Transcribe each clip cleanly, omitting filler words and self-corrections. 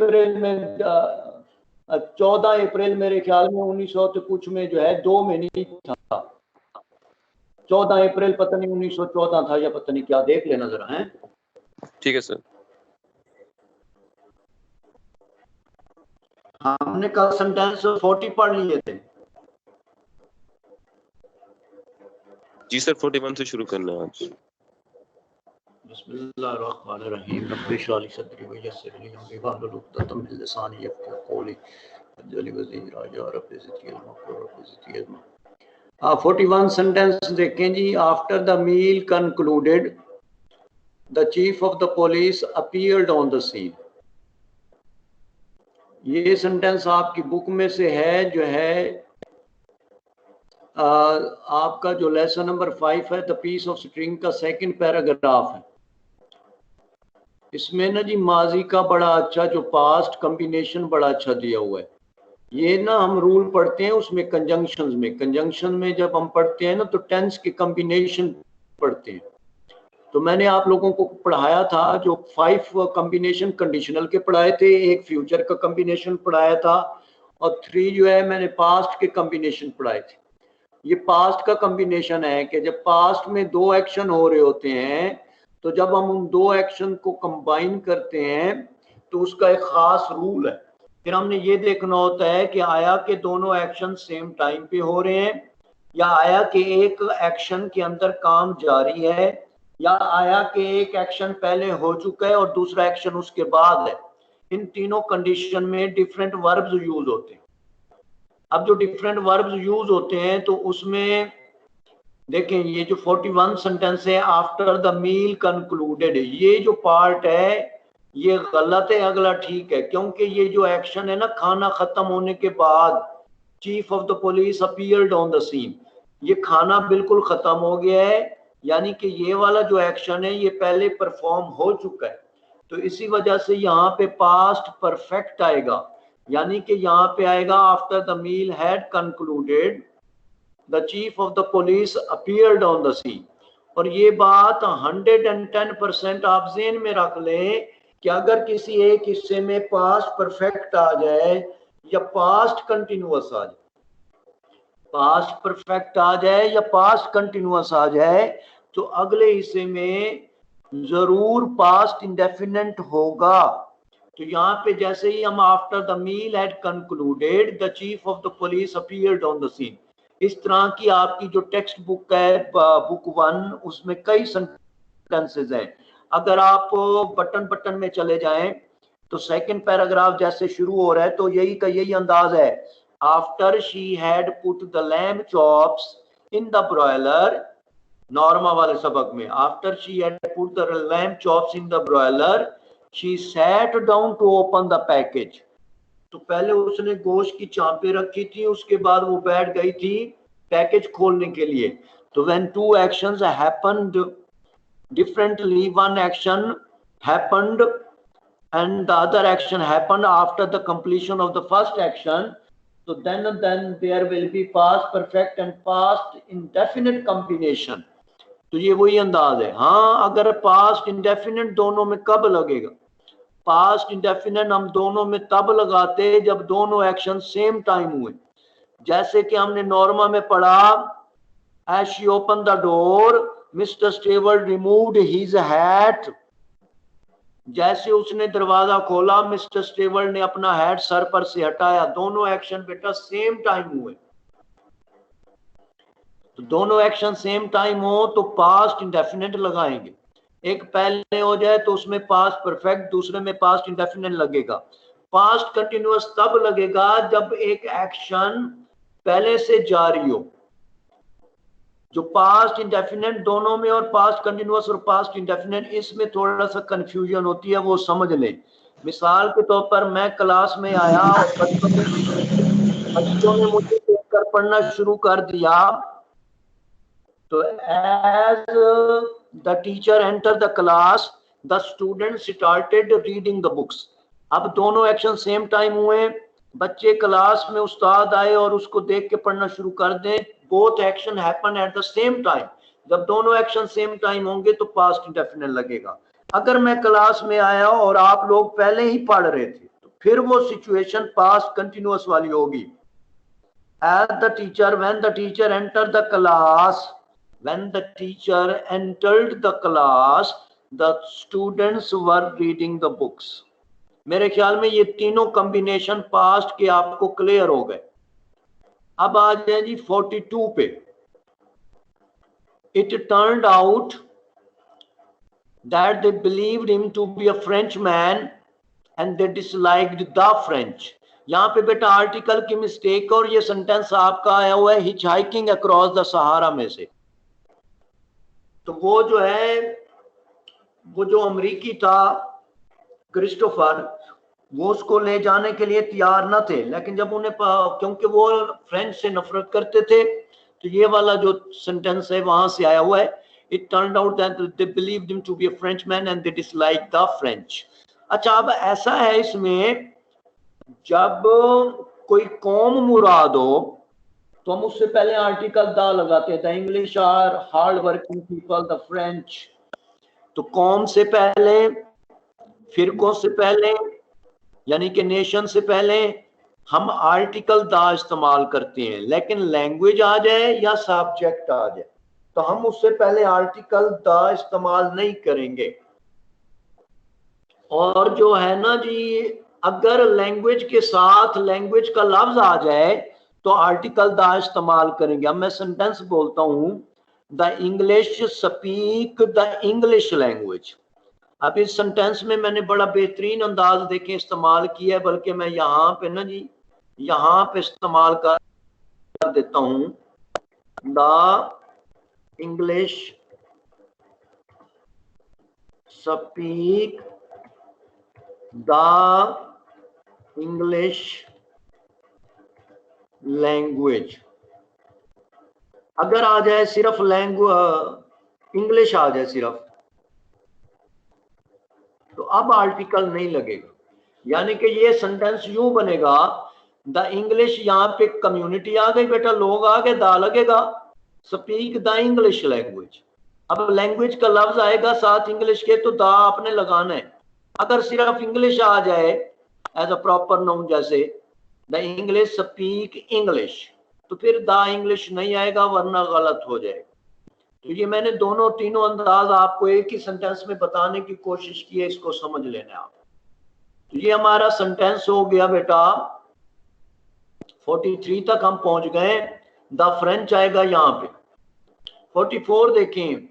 अप्रैल में 14 अप्रैल मेरे ख्याल में 1900 तो कुछ में जो है 2 में नहीं था, 14 अप्रैल पता नहीं 1914 था या पता नहीं क्या, देख लेना जरा है। ठीक है सर। हमने कल सेंटेंस 40 पढ़ लिए थे। जी सर 41 से शुरू करना है आज। बिस्मिल्लाहिर्रहमानिर्रहीम रब्बिशरह ली सदरी व यस्सिर ली अमरी वहलुल उक़दतम मिन लिसानी यफ़क़हू क़ौली वज्अल वज़ीरा या रब्बि ज़िदनी इल्मा। 41 सेंटेंस देखें जी। After the meal concluded the chief of the police appeared on the scene. ये सेंटेंस आपकी बुक में से है, जो है आपका जो लेसन नंबर 5 है द पीस ऑफ स्ट्रिंग का सेकंड पैराग्राफ है। इसमें ना जी माजी का बड़ा अच्छा जो पास्ट कॉम्बिनेशन बड़ा अच्छा दिया हुआ है। ये ना हम रूल पढ़ते हैं उसमें कंजंक्शन में जब हम पढ़ते हैं ना तो टेंस के कॉम्बिनेशन पढ़ते हैं। तो मैंने आप लोगों को पढ़ाया था जो 5 कॉम्बिनेशन कंडीशनल के पढ़ाए थे, एक फ्यूचर का कॉम्बिनेशन पढ़ाया था और 3 जो है मैंने पास्ट के कॉम्बिनेशन पढ़ाए थे। ये पास्ट का कॉम्बिनेशन है कि जब पास्ट में 2 एक्शन हो रहे होते हैं तो जब हम उन 2 एक्शन को कंबाइन करते हैं तो उसका एक खास रूल है। फिर हमने ये देखना होता है कि आया कि दोनों एक्शन सेम टाइम पे हो रहे हैं, या आया कि एक एक्शन के अंदर काम जारी है, या आया कि एक एक्शन पहले हो चुका है और दूसरा एक्शन उसके बाद है। इन तीनों कंडीशन में डिफरेंट वर्ब्स यूज होते हैं। अब जो डिफरेंट वर्ब्स यूज होते हैं तो उसमें देखें ये जो 41 सेंटेंस है आफ्टर द मील कंक्लूडेड, ये जो पार्ट है ये गलत है, अगला ठीक है। क्योंकि ये जो एक्शन है ना खाना खत्म होने के बाद chief of the police appeared on the scene, ये खाना बिल्कुल खत्म हो गया है, यानी कि ये वाला जो एक्शन है ये पहले परफॉर्म हो चुका है। तो इसी वजह से यहाँ पे पास्ट परफेक्ट आएगा, यानी कि यहाँ पे आएगा after the meal had concluded the chief of the police appeared on the scene. और ये बात 110% आप ज़हन में रख लें कि अगर किसी एक हिस्से में पास्ट परफेक्ट आ जाए या पास्ट कंटिन्यूअस आ जाए, पास्ट परफेक्ट आ जाए या पास्ट कंटिन्यूअस आ जाए तो अगले हिस्से में जरूर पास्ट इंडेफिनिट होगा। तो यहाँ पे जैसे ही हम after the meal had concluded the chief of the police appeared on the scene, इस तरह की आपकी जो टेक्स्ट बुक है बुक 1 उसमें कई सेंटेंसेस हैं। अगर आप बटन में चले जाएं तो सेकंड पैराग्राफ जैसे शुरू हो रहा है तो यही का यही अंदाज है। After she had put the lamb chops in the broiler, Norma वाले सबक में after she had put the lamb chops in the broiler she sat down to open the package. तो पहले उसने गोश्त की चांपे रखी थी, उसके बाद वो बैठ गई थी पैकेज खोलने के लिए। तो when 2 actions happened differently, one action happened and the other action happened after the completion of the first action, so then there will be past perfect and past indefinite combination। तो ये वही अंदाज है। हाँ अगर पास्ट इंडेफिनिट दोनों में कब लगेगा, पास्ट इंडेफिनिट हम दोनों में तब लगाते जब दोनों एक्शन सेम टाइम हुए। जैसे कि हमने नॉर्मा में पढ़ा as she opened the door Mr. Stewart removed his hat, जैसे उसने दरवाजा खोला मिस्टर स्टेवर्ट ने अपना हैट सर पर से हटाया। दोनों एक्शन बेटा सेम टाइम हुए। तो दोनों एक्शन सेम टाइम हो तो पास्ट इंडेफिनिट लगाएंगे। एक पहले हो जाए तो उसमें पास्ट परफेक्ट, दूसरे में पास्ट इंडेफिनिट लगेगा। पास्ट कंटिन्यूअस तब लगेगा जब एक एक्शन पहले से जारी हो। जो पास्ट इंडेफिनिट दोनों में और पास्ट कंटिन्यूअस और पास्ट इंडेफिनिट इसमें थोड़ा सा कंफ्यूजन होती है, वो समझ लें। मिसाल के तौर पर मैं क्लास में आया और बच्चों ने मुझे देखकर पढ़ना शुरू कर दिया, तो as the teacher enter the class the student started reading the books. अब दोनों एक्शन सेम टाइम हुए, बच्चे क्लास में उस्ताद आए और उसको देख के पढ़ना शुरू कर दें, both action happen at the same time. जब दोनों एक्शन सेम टाइम होंगे तो पास्ट इंडेफिनिट लगेगा। अगर मैं क्लास में आया और आप लोग पहले ही पढ़ रहे थे तो फिर वो सिचुएशन पास्ट कंटिन्यूअस वाली होगी। As the teacher, when the teacher entered the class, when the teacher entered the class, the students were reading the books. मेरे ख्याल में ये तीनों कॉम्बिनेशन पास्ट के आपको क्लियर हो गए। अब आ जाए जी 42 पे। It turned out that they believed him to be a Frenchman and they disliked the French. यहाँ पे बेटा आर्टिकल की मिस्टेक और ये सेंटेंस आपका आया हुआ है हिच हाइकिंग अक्रॉस द सहारा में से। तो वो जो है वो जो अमरीकी था क्रिस्टोफर, वो उसको ले जाने के लिए तैयार न थे, लेकिन जब उन्हें क्योंकि वो फ्रेंच से नफरत करते थे, तो ये वाला जो सेंटेंस है वहां से आया हुआ है। It turned out that they believed him to be a Frenchman and they disliked the French. अच्छा, अब ऐसा है इसमें जब कोई कौम मुराद हो तो हम उससे पहले आर्टिकल द लगाते थे। English are hard working people, the French. तो कौम से पहले, फिरकों से पहले, यानी कि नेशन से पहले हम आर्टिकल द इस्तेमाल करते हैं। लेकिन लैंग्वेज आ जाए या सब्जेक्ट आ जाए तो हम उससे पहले आर्टिकल द इस्तेमाल नहीं करेंगे। और जो है ना जी, अगर लैंग्वेज के साथ लैंग्वेज का लफ्ज आ जाए तो आर्टिकल द इस्तेमाल करेंगे। अब मैं सेंटेंस बोलता हूं, the English speak the English language. अब इस सेंटेंस में मैंने बड़ा बेहतरीन अंदाज देके इस्तेमाल किया है, बल्कि मैं यहाँ पे ना जी, यहाँ पे इस्तेमाल कर देता हूं, the English speak the English language. अगर आ जाए सिर्फ लैंग्वेज इंग्लिश आ जाए सिर्फ, तो अब आर्टिकल नहीं लगेगा। यानी कि ये सेंटेंस यूं बनेगा, द इंग्लिश, यहाँ पे कम्युनिटी आ गई बेटा, लोग आ गए, दा लगेगा, स्पीक द इंग्लिश लैंग्वेज। अब लैंग्वेज का लफ्ज आएगा साथ इंग्लिश के तो दा आपने लगाना है। अगर सिर्फ इंग्लिश आ जाए एज अ प्रॉपर नाउन, जैसे द इंग्लिश स्पीक इंग्लिश, तो फिर द इंग्लिश नहीं आएगा, वरना गलत हो जाएगा। तो ये मैंने दोनों तीनों अंदाज आपको एक ही सेंटेंस में बताने की कोशिश की है, इसको समझ लेना आप। तो ये हमारा सेंटेंस हो गया बेटा 43 तक हम पहुंच गए। द फ्रेंच आएगा यहाँ पे। 44 देखें,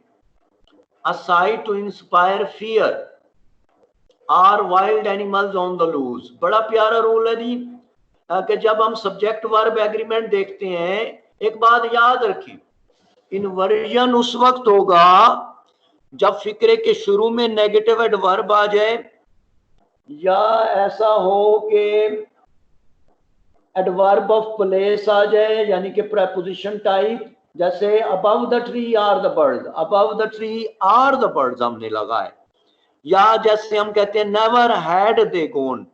a sight to inspire fear are wild animals on the loose. बड़ा प्यारा रूल है जी कि जब हम सब्जेक्ट वर्ब एग्रीमेंट देखते हैं, एक बात याद रखिए, इन्वर्जन उस वक्त होगा जब फिक्रे के शुरू में नेगेटिव एडवर्ब आ जाए, या ऐसा हो कि एडवर्ब ऑफ प्लेस आ जाए, यानी कि प्रेपोजिशन टाइप, जैसे above the tree are the bird, above the tree are the birds हमने लगाए। या जैसे हम कहते हैं नेवर हैड दे गॉन,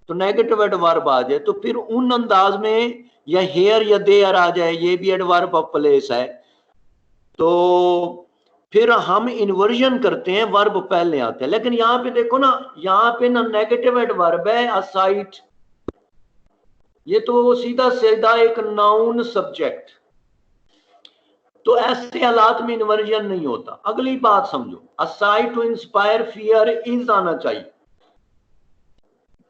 तो नेगेटिव एडवर्ब आ जाए, तो फिर उन अंदाज में या हेयर या देयर आ जाए, ये भी एडवर्ब ऑफ प्लेस है, तो फिर हम इन्वर्जन करते हैं, वर्ब पहले आते हैं। लेकिन यहाँ पे देखो ना, यहाँ पे ना नेगेटिव एडवर्ब है असाइट, ये तो सीधा सीधा एक नाउन सब्जेक्ट, तो ऐसे हालात में इन्वर्जन नहीं होता। अगली बात समझो, असाइट टू इंस्पायर फियर इज आना चाहिए।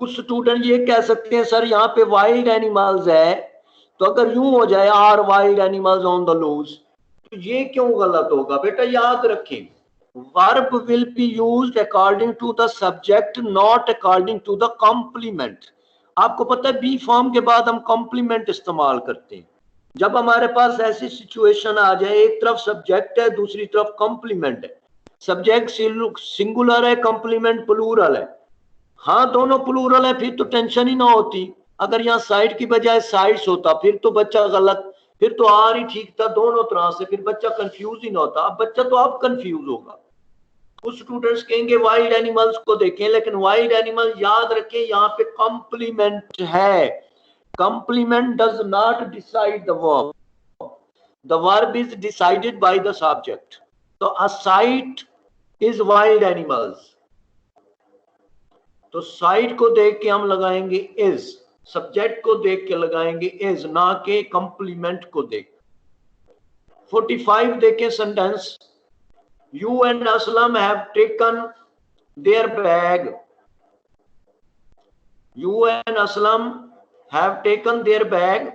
कुछ स्टूडेंट ये कह सकते हैं सर यहाँ पे वाइल्ड एनिमल्स है, तो अगर यूं हो जाए are wild animals on the loose, तो ये क्यों गलत होगा? बेटा याद रखें, verb will be used according to the subject, not according to the complement. आपको पता है बी फॉर्म के बाद हम कॉम्प्लीमेंट इस्तेमाल करते हैं। जब हमारे पास ऐसी सिचुएशन आ जाए, एक तरफ सब्जेक्ट है, दूसरी तरफ कॉम्प्लीमेंट है, सब्जेक्ट सिंगुलर है, कॉम्प्लीमेंट प्लूरल है, हाँ दोनों प्लूरल है, फिर तो टेंशन ही ना होती। अगर यहाँ साइड की बजाय साइड्स होता फिर तो बच्चा गलत, फिर तो आर ही ठीक था दोनों तरह से, फिर बच्चा कंफ्यूज ही ना होता। अब बच्चा तो अब कंफ्यूज होगा। कुछ स्टूडेंट्स कहेंगे वाइल्ड एनिमल्स को देखें, लेकिन वाइल्ड एनिमल याद रखें यहाँ पे कॉम्प्लीमेंट है। Complement does not decide the verb, the verb is decided by the subject. तो a site is wild animals, तो साइड को देख के हम लगाएंगे इज, सब्जेक्ट को देख के लगाएंगे इज, ना के कंप्लीमेंट को देख। 45 देखें sentence, you and Aslam have taken their bag, you and Aslam have taken their bag.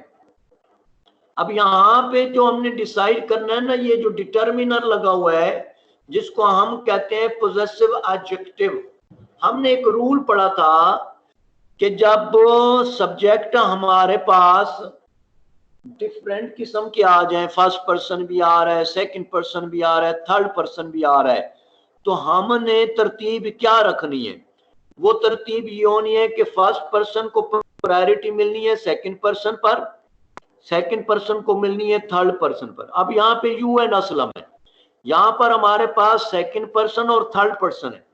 अब यहां पे जो हमने डिसाइड करना है ना, ये जो डिटर्मिनर लगा हुआ है जिसको हम कहते हैं पोजेसिव एडजेक्टिव, हमने एक रूल पढ़ा था कि जब सब्जेक्ट हमारे पास डिफरेंट किस्म के आ जाए, फर्स्ट पर्सन भी आ रहा है, सेकंड पर्सन भी आ रहा है, थर्ड पर्सन भी आ रहा है, तो हमने तरतीब क्या रखनी है? वो तरतीब ये होनी है कि फर्स्ट पर्सन को प्रायोरिटी मिलनी है सेकंड पर्सन पर, सेकंड पर्सन को मिलनी है थर्ड पर्सन पर। अब यहाँ पे यू एंड असलम है, यहाँ पर हमारे पास सेकंड पर्सन और थर्ड पर्सन है,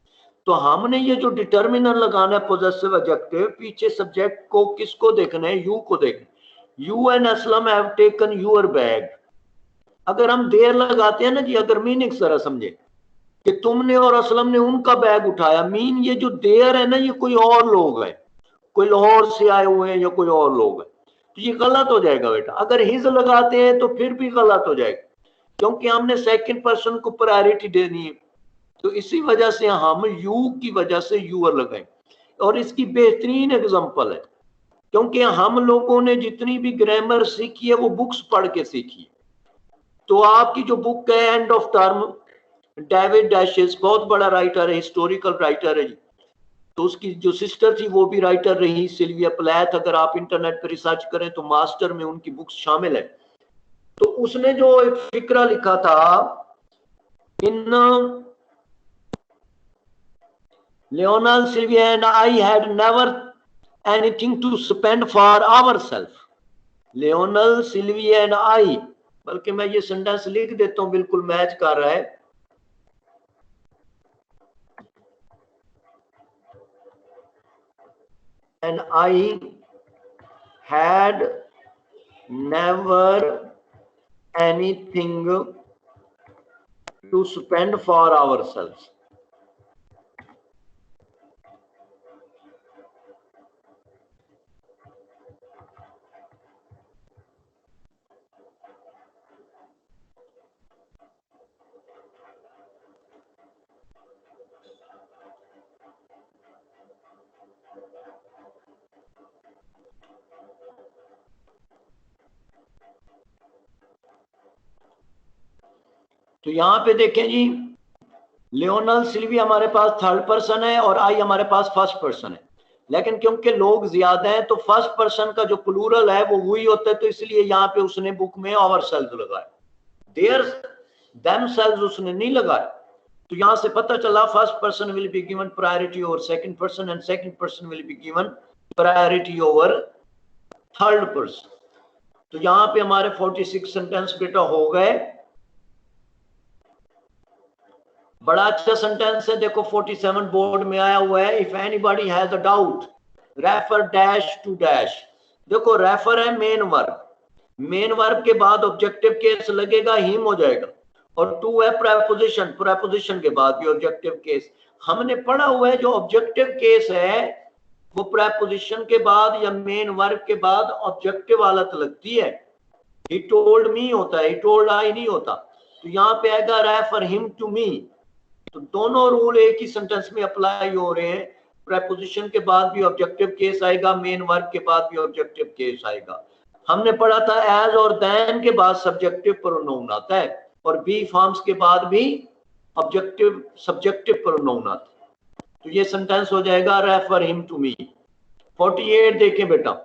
तो हमने ये जो डिटर्मिनर लगाना है पोजेसिव एडजेक्टिव, पीछे सब्जेक्ट को किसको देखना है? यू को देखना है। You and Aslam have taken your bag. अगर हम देर लगाते हैं ना जी, अगर मीनिंग जरा समझे कि तुमने और असलम ने उनका बैग उठाया, मीन ये जो देर है ना, ये कोई और लोग हैं, कोई लाहौर से आए हुए हैं या कोई और लोग हैं, तो ये गलत हो जाएगा बेटा। अगर हिज लगाते हैं तो फिर भी गलत हो जाएगा, क्योंकि हमने सेकंड पर्सन को प्रायोरिटी देनी है। तो इसी वजह से हम यू की वजह से यूर लगाएं। और इसकी बेहतरीन एग्जांपल है, क्योंकि हम लोगों ने जितनी भी ग्रामर सीखी है वो बुक्स पढ़ के सीखी है। तो आपकी जो बुक है end of term, David dashes बहुत बड़ा राइटर है, हिस्टोरिकल राइटर है जी, तो उसकी जो सिस्टर थी वो भी राइटर रही, सिल्विया प्लैथ। अगर आप इंटरनेट पर रिसर्च करें तो मास्टर में उनकी बुक्स शामिल है। तो उसने जो एक फिक्रा लिखा था, इन Leonel, Sylvia and I had never anything to spend for ourselves. Leonel, Sylvia and I, बल्कि मैं ये सेंटेंस लिख देता हूं, बिल्कुल मैच कर रहा है। And I had never anything to spend for ourselves. तो यहां पे देखें जी, लियोनल सिल्वी हमारे पास थर्ड पर्सन है और आई हमारे पास फर्स्ट पर्सन है, लेकिन क्योंकि लोग ज्यादा हैं तो फर्स्ट पर्सन का जो प्लूरल है वो वही होता है, तो इसलिए यहाँ पे उसने बुक में आवरसेल्व्स लगाया, देयर देमसेल्व्स उसने नहीं लगाया। तो यहां से पता चला first person will be given priority over second person and second person will be given priority over third person. तो यहाँ पे हमारे 46 सेंटेंस बेटा हो गए। बड़ा अच्छा सेंटेंस है, देखो 47 बोर्ड में आया हुआ है। If anybody has a doubt refer dash to dash. देखो रेफर है मेन वर्ब, मेन वर्ब के बाद ऑब्जेक्टिव केस लगेगा, हिम हो जाएगा, और टू है प्रेपोजिशन, प्रेपोजिशन के बाद भी ऑब्जेक्टिव केस। हमने पढ़ा हुआ है जो ऑब्जेक्टिव केस है वो प्रेपोजिशन के बाद या मेन वर्ब के बाद ऑब्जेक्टिव हालत लगती है। ही टोल्ड मी होता है, ही टोल्ड आई नहीं होता। तो यहाँ पे आएगा रेफर हिम टू मी। तो दोनों रूल एक ही सेंटेंस में अप्लाई हो रहे हैं, प्रेपोजिशन के बाद भी ऑब्जेक्टिव केस आएगा, मेन वर्ब के बाद भी ऑब्जेक्टिव केस आएगा। हमने पढ़ा था एज और देन के बाद सब्जेक्टिव प्रोनाउन आता है, और बी फॉर्म्स के बाद भी ऑब्जेक्टिव सब्जेक्टिव प्रोनाउन आता है। तो ये सेंटेंस हो जाएगा रेफर हिम टू मी। 48 देखें बेटा,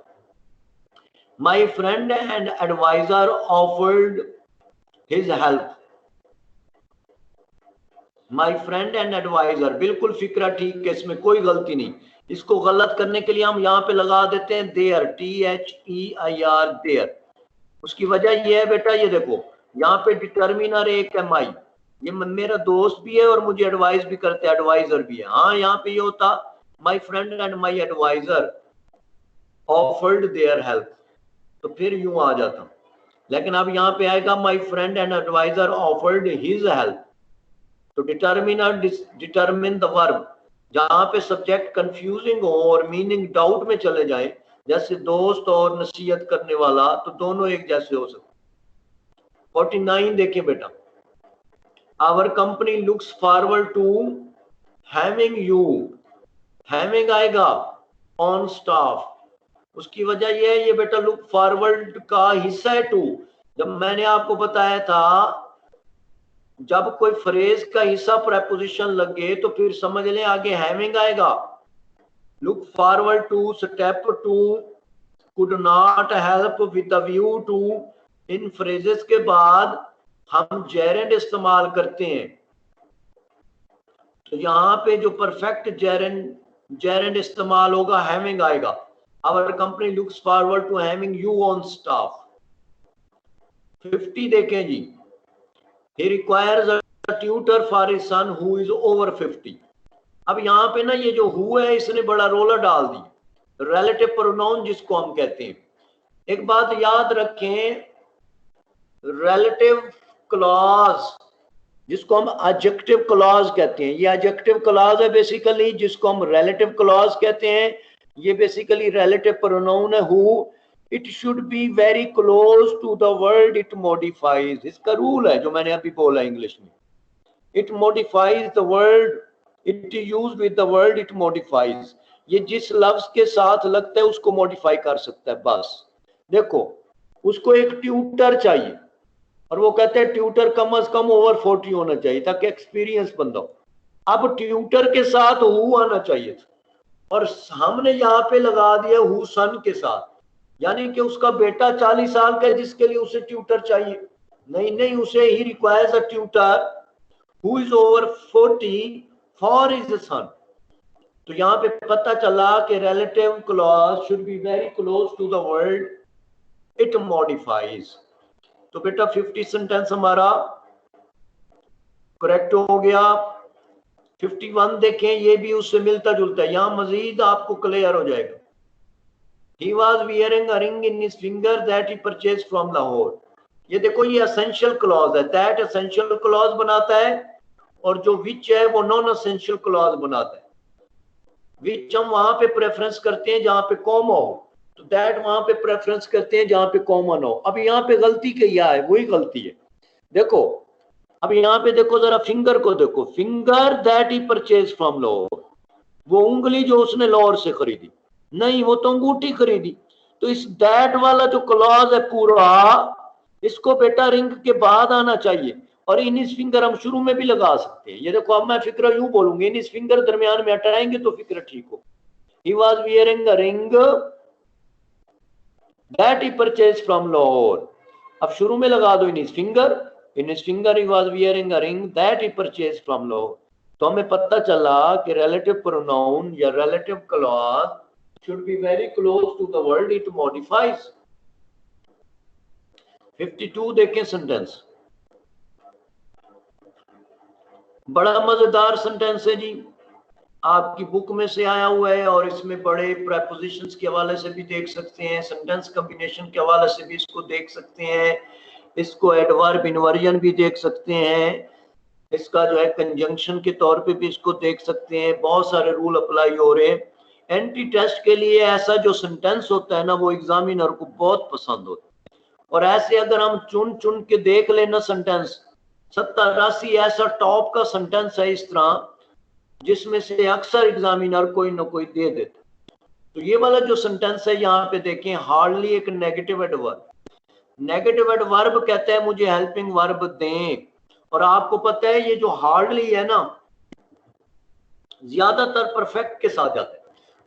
my friend and advisor offered his help. My friend and advisor, बिल्कुल फिक्रा ठीक है, इसमें कोई गलती नहीं। इसको गलत करने के लिए हम यहाँ पे लगा देते हैं देयर, THEIR, देयर। उसकी वजह ये है बेटा, ये देखो यहाँ पे डिटर्मिनर एक है माई, ये मेरा दोस्त भी है और मुझे एडवाइस भी करते हैं, एडवाइजर भी है। हाँ यहाँ पे ये होता my friend and my advisor offered their help, तो फिर यूं आ जाता। लेकिन अब यहाँ पे आएगा my friend and advisor offered his help. तो डिटर्मिनर डिटरमिन द वर्ब, जहां पे सब्जेक्ट कंफ्यूजिंग हो और मीनिंग डाउट में चले जाए, जैसे दोस्त और नसीहत करने वाला, तो दोनों एक जैसे हो सकते। 49 देखिए बेटा, our company looks forward to having you, having आएगा ऑन स्टाफ, उसकी वजह यह है, ये बेटा लुक फॉरवर्ड का हिस्सा है टू। जब मैंने आपको बताया था जब कोई फ्रेज का हिस्सा प्रेपोजिशन लगे तो फिर समझ लें आगे हैविंग आएगा। Look forward to, step two, could not help with the view to, इन फ्रेजेस के बाद हम जेरेंड इस्तेमाल करते हैं। तो यहां पे जो परफेक्ट जेरेंड इस्तेमाल होगा हैविंग आएगा। Our company looks forward to having you on staff. 50 देखें जी, he requires a tutor for his son who is over 50। अब यहाँ पे ना ये जो who है इसने बड़ा रोला डाल दी, relative pronoun जिसको हम कहते हैं। एक बात याद रखें, relative clause जिसको हम adjective clause कहते हैं, ये adjective clause है बेसिकली, जिसको हम relative clause कहते हैं। ये बेसिकली relative pronoun है who, it should be very close to the word it modifies। इसका रूल है जो मैंने अभी बोला इंग्लिश में, it modifies the word, it is used with the word it modifies। ये जिस लफ्ज के साथ लगता है उसको मॉडिफाई कर सकता है। बस देखो, उसको एक ट्यूटर चाहिए और वो कहते हैं ट्यूटर कम से कम ओवर 40 होना चाहिए ताकि एक्सपीरियंस बंदा हो। अब ट्यूटर के साथ हु आना चाहिए था और हमने यहाँ पे लगा दिया हु सन के साथ, यानी कि उसका बेटा 40 साल का है जिसके लिए उसे ट्यूटर चाहिए। नहीं, उसे ही requires a tutor who is over 40 for his son. तो यहाँ पे पता चला कि relative clause should be very close to the word it modifies. तो बेटा 50 सेंटेंस हमारा करेक्ट हो गया। 51 देखें, ये भी उससे मिलता जुलता है, यहां मजीद आपको क्लियर हो जाएगा। He was wearing a ring in his finger that he purchased from Lahore। ये देखो, ये एसेंशियल क्लॉज है, दैट एसेंशियल क्लॉज बनाता है और जो विच है वो नॉन एसेंशियल क्लॉज बनाता है। विच हम वहां पे प्रेफरेंस करते हैं जहां पे कॉमा हो, तो दैट वहां पे प्रेफरेंस करते हैं जहां पे कॉमन हो। अब यहाँ पे गलती क्या है, वही गलती है। देखो अब यहाँ पे देखो जरा, फिंगर को देखो, finger that he purchase from Lahore, वो उंगली जो उसने लाहौर से खरीदी, नहीं वो तो अंगूठी खरीदी। तो इस दैट वाला जो क्लॉज है पूरा, इसको बेटा रिंग के बाद आना चाहिए और इन इस फिंगर हम शुरू में भी लगा सकते हैं। ये देखो, अब मैं फिक्र यूं बोलूंगी, इन इस फिंगर दरमियान में हटाएंगे तो फिक्र ठीक हो। He was wearing a ring that he purchase from Lahore. अब शुरू में लगा दो इन इस फिंगर, इन इस finger he was wearing a ring that he purchase from Lahore. तो हमें पता चला कि रिलेटिव प्रोनाउन या relative clause should be very close to the word it modifies। 52 देखें सेंटेंस, बड़ा मजेदार सेंटेंस है जी, आपकी बुक में से आया हुआ है और इसमें बड़े प्रेपोजिशंस के हवाले से भी देख सकते हैं, सेंटेंस कॉम्बिनेशन के हवाले से भी इसको देख सकते हैं, इसको एडवर्ब इन्वर्जन भी देख सकते हैं, इसका जो है कंजंक्शन के तौर पे भी इसको देख सकते हैं। बहुत सारे रूल अप्लाई हो रहे हैं। एंटी टेस्ट के लिए ऐसा जो सेंटेंस होता है ना, वो एग्जामिनर को बहुत पसंद होता है। और ऐसे अगर हम चुन चुन के देख लेना सेंटेंस, 70-80 ऐसा टॉप का सेंटेंस है इस तरह जिसमें से अक्सर एग्जामिनर कोई ना कोई दे देता। तो ये वाला जो सेंटेंस है यहाँ पे देखें, हार्डली एक नेगेटिव एडवर्ब। नेगेटिव एडवर्ब कहते हैं मुझे हेल्पिंग वर्ब दें, और आपको पता है ये जो हार्डली है ना, ज्यादातर परफेक्ट के साथ जाता है।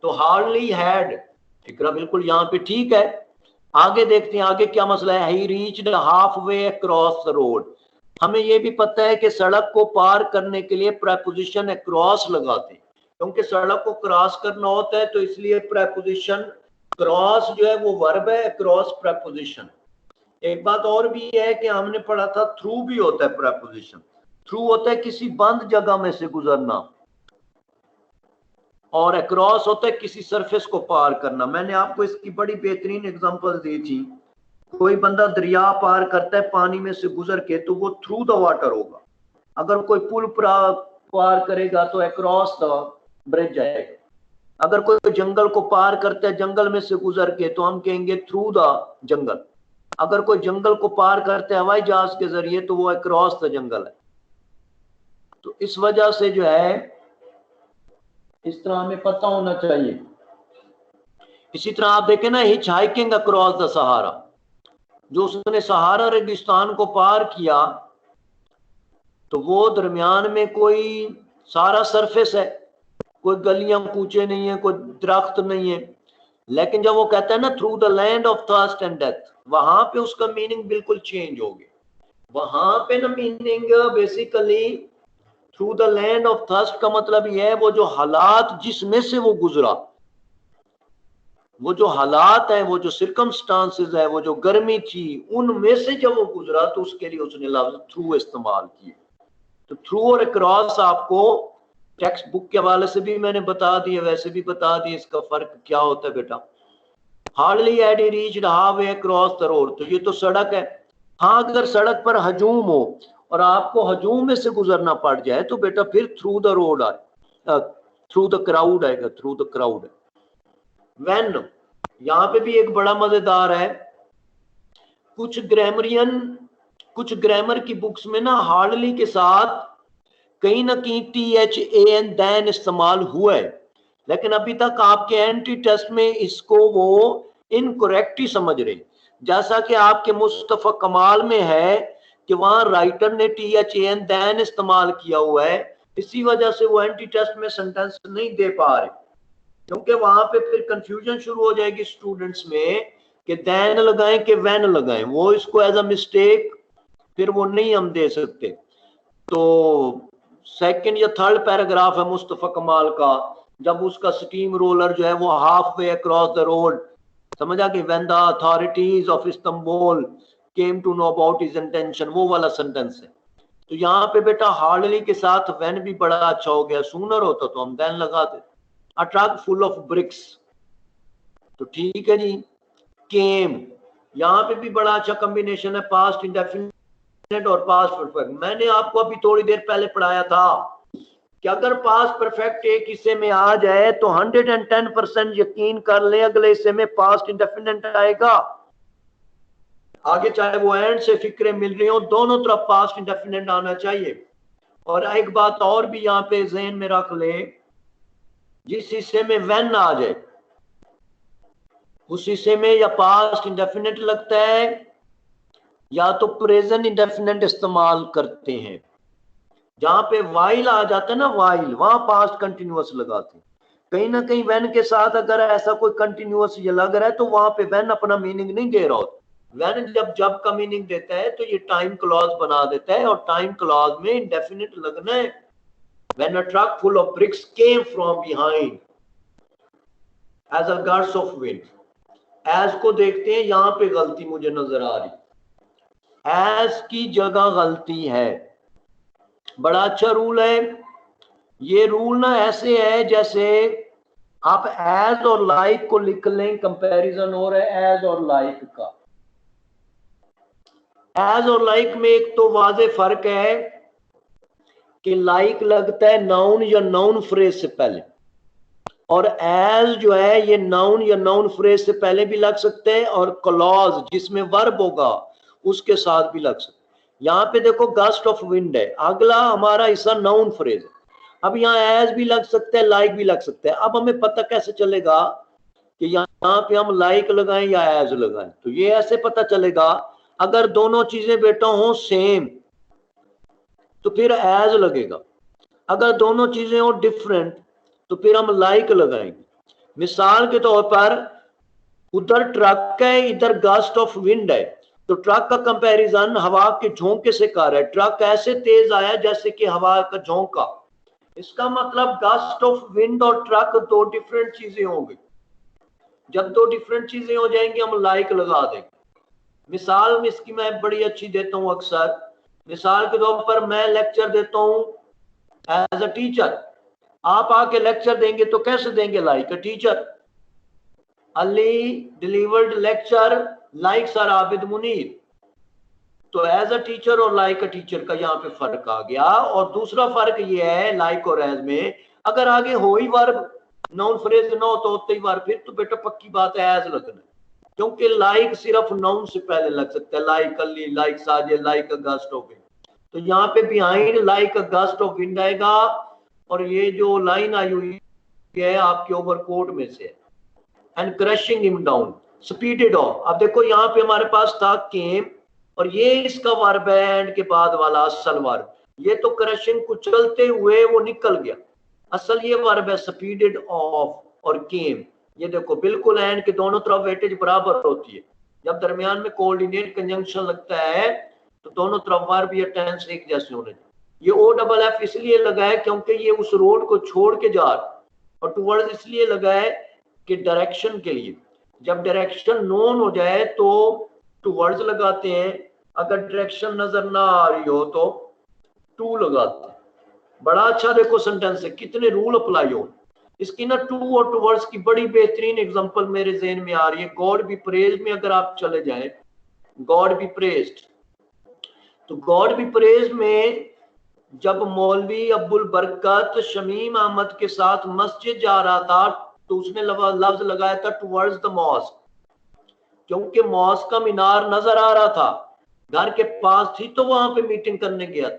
तो हार्डली हैड, फिक्रा बिल्कुल यहाँ पे ठीक है। आगे देखते हैं आगे क्या मसला है। ही reached half way across the road. हमें ये भी पता है कि सड़क को पार करने के लिए प्रेपोजिशन अक्रॉस लगाते हैं, क्योंकि सड़क को क्रॉस करना होता है, तो इसलिए प्रेपोजिशन क्रॉस जो है वो वर्ब है, अक्रॉस प्रेपोजिशन। एक बात और भी है कि हमने पढ़ा था थ्रू भी होता है प्रेपोजिशन। थ्रू होता है किसी बंद जगह में से गुजरना और अक्रॉस होता है किसी सरफेस को पार करना। मैंने आपको इसकी बड़ी बेहतरीन एग्जांपल दी थी। कोई बंदा दरिया पार करता है पानी में से गुजर के, तो वो थ्रू द वाटर होगा। अगर कोई पुल पार करेगा तो अक्रॉस द ब्रिज जाएगा। अगर कोई जंगल को पार करता है जंगल में से गुजर के, तो हम कहेंगे थ्रू द जंगल। अगर कोई जंगल को पार करता है हवाई जहाज के जरिए, तो वो अक्रॉस द जंगल है। तो इस वजह से जो है इस तरह हमें पता होना चाहिए। इसी तरह आप देखें ना, हिच हाइकिंग अक्रॉस द सहारा, जो उसने सहारा रेगिस्तान को पार किया, तो वो दरमियान में कोई सारा सरफेस है, कोई गलियां कूचे नहीं है, कोई दरख्त नहीं है। लेकिन जब वो कहता है ना through the land of thirst and death, वहां पे उसका मीनिंग बिल्कुल चेंज हो गया। वहां पे ना meaning basically through the land of thirst का मतलब यह है वो जो हालात जिसमें से वो गुजरा, वो जो हालात है, वो जो सिरकमस्टांसेस है, वो जो गर्मी थी, उनमें से जब वो गुजरा तो उसके लिए उसने लफ्ज थ्रू इस्तेमाल किए। तो थ्रू और अक्रॉस आपको टेक्स्ट बुक के हवाले से भी मैंने बता दिए, वैसे भी बता दिए इसका फर्क क्या होता है बेटा। Hardly had he reached halfway across the road, तो ये तो सड़क है। हाँ, अगर सड़क पर हजूम हो और आपको हजूम में से गुजरना पड़ जाए तो बेटा फिर थ्रू द रोड आए, थ्रू द क्राउड आएगा, थ्रू द क्राउड। व्हेन, यहां पे भी एक बड़ा मजेदार है, कुछ ग्रामर की बुक्स में ना हार्डली के साथ कहीं ना कहीं THAN दैन इस्तेमाल हुआ है, लेकिन अभी तक आपके एंटी टेस्ट में इसको वो इनकरेक्ट ही समझ रहे। जैसा कि आपके मुस्तफा कमाल में है कि वहां राइटर ने THAN दैन इस्तेमाल किया हुआ है, इसी वजह से वो एंटी टेस्ट में सेंटेंस नहीं दे पा रहे, क्योंकि वहां पे फिर कंफ्यूजन शुरू हो जाएगी स्टूडेंट्स में कि दैन लगाएं कि वैन लगाएं, वो इसको एज अ मिस्टेक फिर वो नहीं हम दे सकते। तो सेकंड या थर्ड पैराग्राफ है मुस्तफा कमाल का, जब उसका स्टीम रोलर जो है वो half way across the road, समझ आ गई, when the authorities of Istanbul came to know about his intention, वो वाला सेंटेंस है। तो यहाँ पे बेटा हार्डली के साथ व्हेन भी बड़ा अच्छा हो गया, सूनर होता तो हम देन लगा देते। अ ट्रक फुल ऑफ ब्रिक्स, तो ठीक है जी। केम, यहाँ पे भी बड़ा अच्छा कॉम्बिनेशन है, पास्ट इंडेफिनिट और पास्ट परफेक्ट। मैंने आपको अभी थोड़ी देर पहले पढ़ाया था कि अगर पास्ट परफेक्ट एक हिस्से में आ जाए तो 110% यकीन कर ले अगले हिस्से में पास्ट इंडेफिनिट आएगा। आगे चाहे वो एंड से फिक्रे मिल रही हो, दोनों तरफ पास्ट इंडेफिनिट आना चाहिए। और एक बात और भी यहाँ पे ज़हन में रख ले, जिस हिस्से में व्हेन आ जाए उस हिस्से में या पास्ट इंडेफिनिट लगता है या तो प्रेजेंट इंडेफिनिट इस्तेमाल करते हैं। जहां पे वाइल आ जाता है ना, वाइल, वहां पास्ट कंटिन्यूअस लगाते हैं। कहीं ना कहीं व्हेन के साथ अगर ऐसा कोई कंटिन्यूअस ये लग रहा है तो वहां पे व्हेन अपना मीनिंग नहीं दे रहा होता। व्हेन जब का मीनिंग देता है तो ये टाइम क्लॉज बना देता है, और टाइम क्लॉज में इंडेफिनिट लगना है। When a truck full of bricks came from behind as a gust of wind, as को देखते हैं, यहां पे गलती मुझे नजर आ रही, एज की जगह गलती है। बड़ा अच्छा रूल है ये। रूल ना ऐसे है जैसे आप एज और लाइक को लिख लें, कंपैरिजन हो रहा है एज और लाइक का। एज और लाइक में एक तो वाजे फर्क है कि लाइक लगता है नाउन या नाउन फ्रेज से पहले, और एज जो है ये नाउन या नाउन फ्रेज से पहले भी लग सकते हैं, और क्लॉज जिसमें वर्ब होगा उसके साथ भी लग सकते हैं। यहां पे देखो गस्ट ऑफ विंड है, अगला हमारा हिस्सा नाउन फ्रेज है। अब यहाँ एज भी लग सकता है, लाइक भी लग सकता है। अब हमें पता कैसे चलेगा कि यहाँ पे हम लाइक लगाएं या एज लगाएं? तो ये ऐसे पता चलेगा, अगर दोनों चीजें बेटा हो सेम तो फिर एज लगेगा, अगर दोनों चीजें हो डिफरेंट तो फिर हम लाइक लगाएंगे। मिसाल के तौर पर उधर ट्रक है, इधर गस्ट ऑफ विंड है, तो ट्रक का कंपैरिजन हवा के झोंके से कर है। ट्रक ऐसे तेज आया जैसे कि हवा का झोंका, इसका मतलब गस्ट ऑफ विंड और ट्रक दो डिफरेंट चीजें होंगी। जब दो डिफरेंट चीजें हो जाएंगी हम लाइक लगा देंगे। मिसाल में इसकी मैं बड़ी अच्छी देता हूं अक्सर। मिसाल के तौर पर मैं लेक्चर देता हूं एज अ टीचर, आप आके लेक्चर देंगे तो कैसे देंगे? Like a teacher. Ali delivered lecture like sir Abid Munir. तो एज अ टीचर और लाइक अ टीचर का यहाँ पे फर्क आ गया। और दूसरा फर्क ये है लाइक और एज में, अगर आगे हो ही वर्ब, नाउन फ्रेज ना हो तो होते ही वर्ब, फिर तो बेटा पक्की बात है एज लगना, क्योंकि लाइक सिर्फ नाउन से पहले लग सकता है, like Ali, like Sajid, like a gust of wind. तो यहाँ पे behind like a gust of wind आएगा, और ये जो लाइन आई हुई है आपके ओवरकोट में से, and crushing him down, speeded of. अब देखो यहाँ पे हमारे पास था केम, और ये इसका वर्ब है एंड के बाद वाला असल वर्ब। ये तो क्रशिंग कुचलते हुए वो निकल गया, असल ये वर्ब है स्पीडेड ऑफ और केम। ये देखो बिल्कुल एंड के दोनों तरफ वेटेज बराबर होती है। जब दरमियान में कोऑर्डिनेट कंजंक्शन लगता है तो दोनों तरफ वर्ब या टेंस एक जैसे होने चाहिए। ये ओ डबल एफ इसलिए लगा है क्योंकि ये उस रोड को छोड़ के जा रहा, और टुवर्ड्स इसलिए लगा है कि डायरेक्शन के लिए। जब डायरेक्शन नोन हो जाए तो टुवर्ड्स लगाते हैं, अगर डायरेक्शन नजर ना आ रही हो तो टू लगाते हैं। बड़ा अच्छा देखो सेंटेंस है, कितने रूल अप्लाई हो इसकी ना। टू और टुवर्ड्स की बड़ी बेहतरीन एग्जांपल मेरे ज़हन में आ रही है। गॉड बी प्रेज्ड में अगर आप चले जाएं, गॉड बी प्रेज्ड, तो गॉड बी प्रेज्ड में जब मौलवी अब्दुल बरकत शमीम अहमद के साथ मस्जिद जा रहा था तो उसने लफ्ज लगाया था टुवर्ड्स द मॉस्क, क्योंकि मॉस्क का मीनार नजर आ रहा था, घर के पास थी तो वहां पे मीटिंग करने गया था।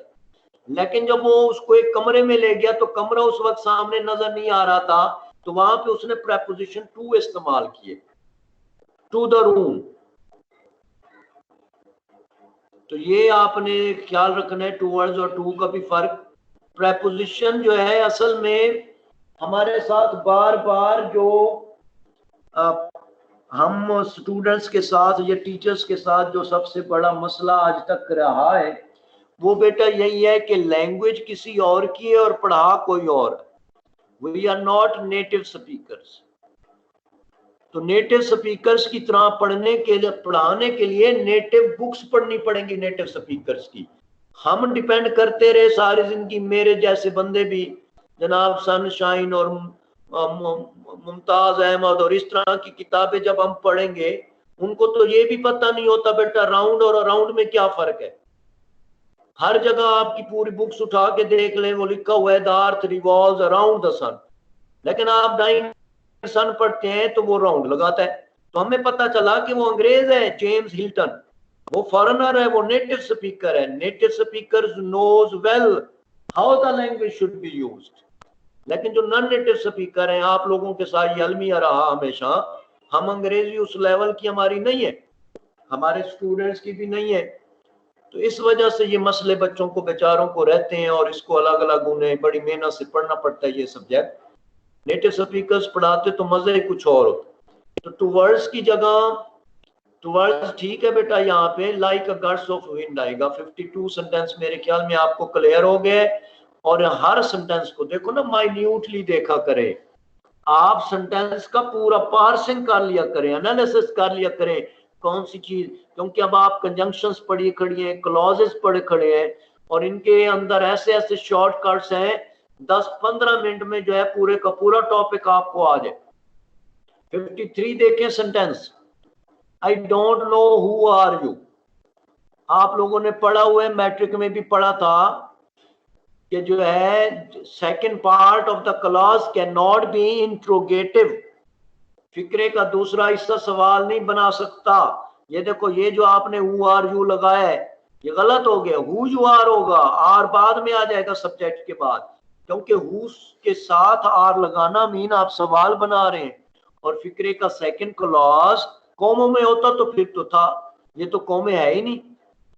लेकिन जब वो उसको एक कमरे में ले गया तो कमरा उस वक्त सामने नजर नहीं आ रहा था, तो वहां पे उसने प्रेपोजिशन टू इस्तेमाल किए, टू द रूम। तो ये आपने ख्याल रखना है, टूवर्ड्स और टू का भी फर्क। प्रेपोजिशन जो है असल में हमारे साथ बार बार जो हम स्टूडेंट्स के साथ या टीचर्स के साथ जो सबसे बड़ा मसला आज तक रहा है वो बेटा यही है कि लैंग्वेज किसी और की है और पढ़ा कोई और है। We are not native speakers. तो नेटिव स्पीकर्स की तरह पढ़ने के लिए, पढ़ाने के लिए नेटिव बुक्स पढ़नी पड़ेंगी नेटिव स्पीकर्स की। हम डिपेंड करते रहे सारी जिंदगी, मेरे जैसे बंदे भी जनाब सनशाइन और मुमताज अहमद और इस तरह की किताबें जब हम पढ़ेंगे, उनको तो ये भी पता नहीं होता बेटा राउंड और अराउंड में क्या फर्क है। हर जगह आपकी पूरी बुक्स उठा के देख लें, वो लिखा हुआ है the earth revolves around the sun, लेकिन आप डाइंग सन पढ़ते हैं तो वो राउंड लगाता है। तो हमें पता चला कि वो अंग्रेज है जेम्स हिल्टन, वो फॉरेनर है, वो नेटिव स्पीकर है। Native speaker knows well how the language should be used. लेकिन जो नॉन नेटिव स्पीकर हैं, आप लोगों के साथ ये अलमिया रहा हमेशा, हम अंग्रेजी उस लेवल की हमारी नहीं है, हमारे स्टूडेंट्स की भी नहीं है। तो इस वजह से ये मसले बच्चों को बेचारों को रहते हैं, और इसको अलग अलग उन्हें बड़ी मेहनत से पढ़ना पड़ता है ये सब्जेक्ट। नेटिव स्पीकर्स पढ़ाते तो मजे ही कुछ और होता। तो टुवर्ड्स की जगह टुवर्ड्स ठीक है बेटा, यहाँ पे like a guts of wind आएगा। 52 सेंटेंस मेरे ख्याल में आपको क्लियर हो गए। और हर सेंटेंस को देखो ना, माइन्यूटली देखा करें आप, सेंटेंस का पूरा पार्सिंग कर लिया करें, एनालिसिस कर लिया करें कौन सी चीज, क्योंकि अब आप कंजंक्शंस पढ़ी खड़ी हैं, क्लॉजेस पढ़े खड़े हैं, और इनके अंदर ऐसे ऐसे शॉर्टकट्स हैं 10-15 मिनट में जो है पूरे का पूरा टॉपिक आपको आ जाए। 53 देखें sentence, I don't know who are you. आप लोगों ने पढ़ा हुआ है, मैट्रिक में भी पढ़ा था कि जो है second part of the clause can not be interrogative. फिक्रे का दूसरा हिस्सा सवाल नहीं बना सकता। ये देखो, ये जो आपने हु आर यू लगाया है ये गलत हो गया, हु यू आर होगा, आर बाद में आ जाएगा सब्जेक्ट के बाद, क्योंकि हु के साथ आर लगाना मीन आप सवाल बना रहे हैं। और फिक्रे का सेकंड क्लॉज कॉमों में होता तो फिर तो था, ये तो कॉमे है ही नहीं।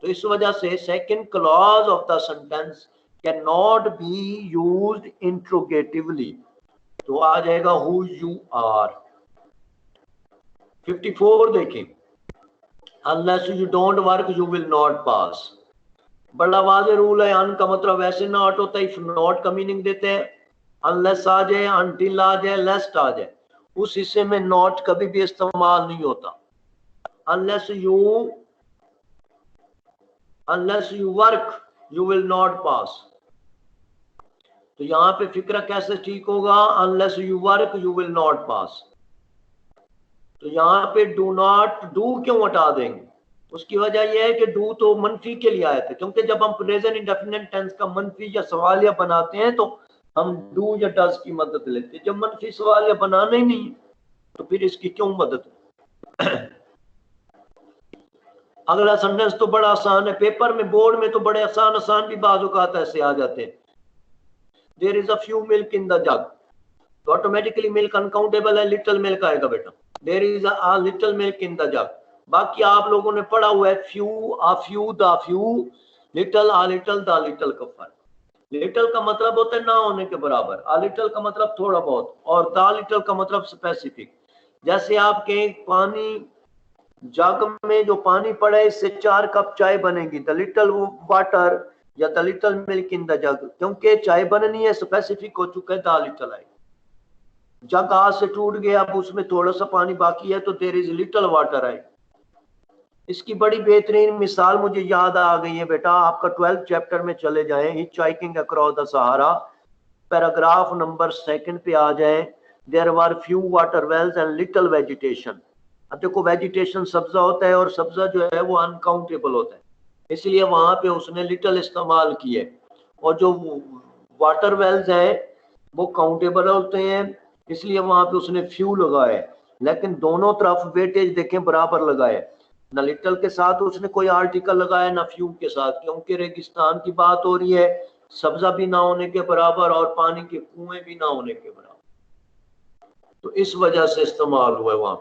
तो इस वजह से second clause of the sentence can not be used interrogatively, तो आ जाएगा हु यू आर। 54 देखें, unless you don't work you will not pass. बड़ा वाज़ेह रूल है, अन का मतलब वैसे नॉट होता है, इफ नॉट का मीनिंग देते हैं। अनलेस आ जाए, अनटिल आ जाए, लेस्ट आ जाए, उस हिस्से में नॉट कभी भी इस्तेमाल नहीं होता। Unless you work you will not पास। तो यहां पे फिक्रा कैसे ठीक होगा, unless you work you will not पास। तो यहाँ पे डू नॉट, डू क्यों हटा देंगे, उसकी वजह यह है कि डू तो मनफी के लिए आए थे, क्योंकि जब हम प्रेजेंट इंडेफिनिट टेंस का मनफी या सवालिया बनाते हैं तो हम डू या डज की मदद लेते हैं। जब मनफी सवाल या बनाना ही नहीं है तो फिर इसकी क्यों मदद। अगला सेंटेंस तो बड़ा आसान है, पेपर में बोर्ड में तो बड़े आसान आसान भी बाज़ औक़ात ऐसे आ जाते हैं। There is a few milk in the jug, तो ऑटोमेटिकली मिल्क अनकाउंटेबल है, लिटिल मिल्क आएगा बेटा। There is a little milk in the jug, बाकी आप लोगों ने पढ़ा हुआ है few, a few, the few, little, a little, the little का फर्क। लिटिल का मतलब होता है ना होने के बराबर, अ लिटिल का मतलब थोड़ा बहुत, और द लिटिल का मतलब स्पेसिफिक। जैसे आप कहें पानी जग में जो पानी पड़ा है इससे 4 कप चाय बनेगी, द लिटिल वाटर या the little milk in the जग, क्योंकि चाय बननी है, स्पेसिफिक हो चुका है, द लिटिल है। जग हाथ से टूट गया, अब उसमें थोड़ा सा पानी बाकी है तो देयर इज लिटिल वाटर है। इसकी बड़ी बेहतरीन मिसाल मुझे याद आ गई है बेटा, आपका 12th चैप्टर में चले जाएं, hitchhiking across the Sahara, paragraph number 2 पे आ जाएं, there were few water wells and little vegetation. अब देखो वेजिटेशन सब्जा होता है और सब्जा जो है वो अनकाउंटेबल होता है, इसलिए वहां पे उसने लिटिल इस्तेमाल किए, और जो वाटर वेल्स है वो काउंटेबल होते हैं, इसलिए वहां पे उसने फ्यू लगाए। लेकिन दोनों तरफ वेटेज देखें बराबर लगाए, ना लिटिल के साथ उसने कोई आर्टिकल लगाया ना फ्यू के साथ, क्योंकि रेगिस्तान की बात हो रही है, सब्जा भी ना होने के बराबर और पानी के कुएं भी ना होने के बराबर, तो इस वजह से इस्तेमाल हुआ है वहां।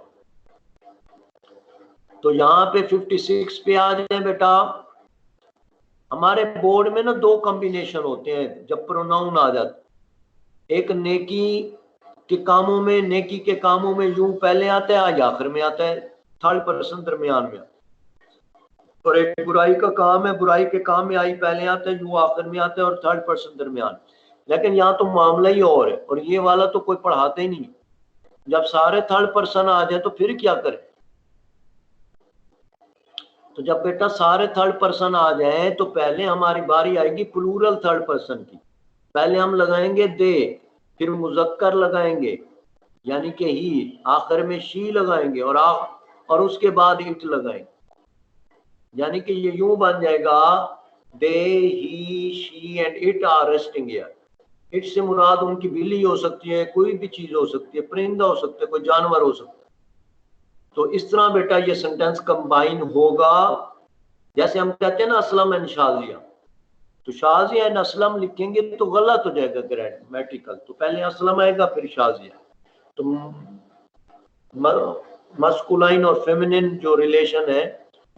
तो यहाँ पे 56 पे आ जाए बेटा। हमारे बोर्ड में ना 2 कॉम्बिनेशन होते हैं जब प्रोनाउन आ जाते, एक नेकी के कामों में, नेकी के कामों में यूं पहले आता है या आखिर में आता है, थर्ड पर्सन दरमियान में, और एक बुराई का काम है, बुराई के काम में आई पहले आता है, यूं आखिर में आता है, और थर्ड पर्सन दरमियान। लेकिन यहाँ तो मामला ही और है, और ये वाला तो कोई पढ़ाते ही नहीं। जब सारे थर्ड पर्सन आ जाए तो फिर क्या करें। तो जब बेटा सारे थर्ड पर्सन आ जाए तो पहले हमारी बारी आएगी प्लूरल थर्ड पर्सन की। पहले हम लगाएंगे दे, फिर मुजक्कर लगाएंगे यानी कि ही, आखिर में शी लगाएंगे, और उसके बाद इट लगाएंगे, यानी कि ये यूं बन जाएगा they, he, she and it are resting here. It से मुराद उनकी बिल्ली हो सकती है, कोई भी चीज हो सकती है, परिंदा हो सकता है, कोई जानवर हो सकता है। तो इस तरह बेटा ये सेंटेंस कंबाइन होगा। जैसे हम कहते हैं ना असलम एंड शाजिया, तो शाजिया एंड असलम लिखेंगे तो गलत हो जाएगा ग्रामेटिकल, तो पहले असलम आएगा फिर शाजिया। तो मस्कुलाइन और फेमिनिन जो रिलेशन है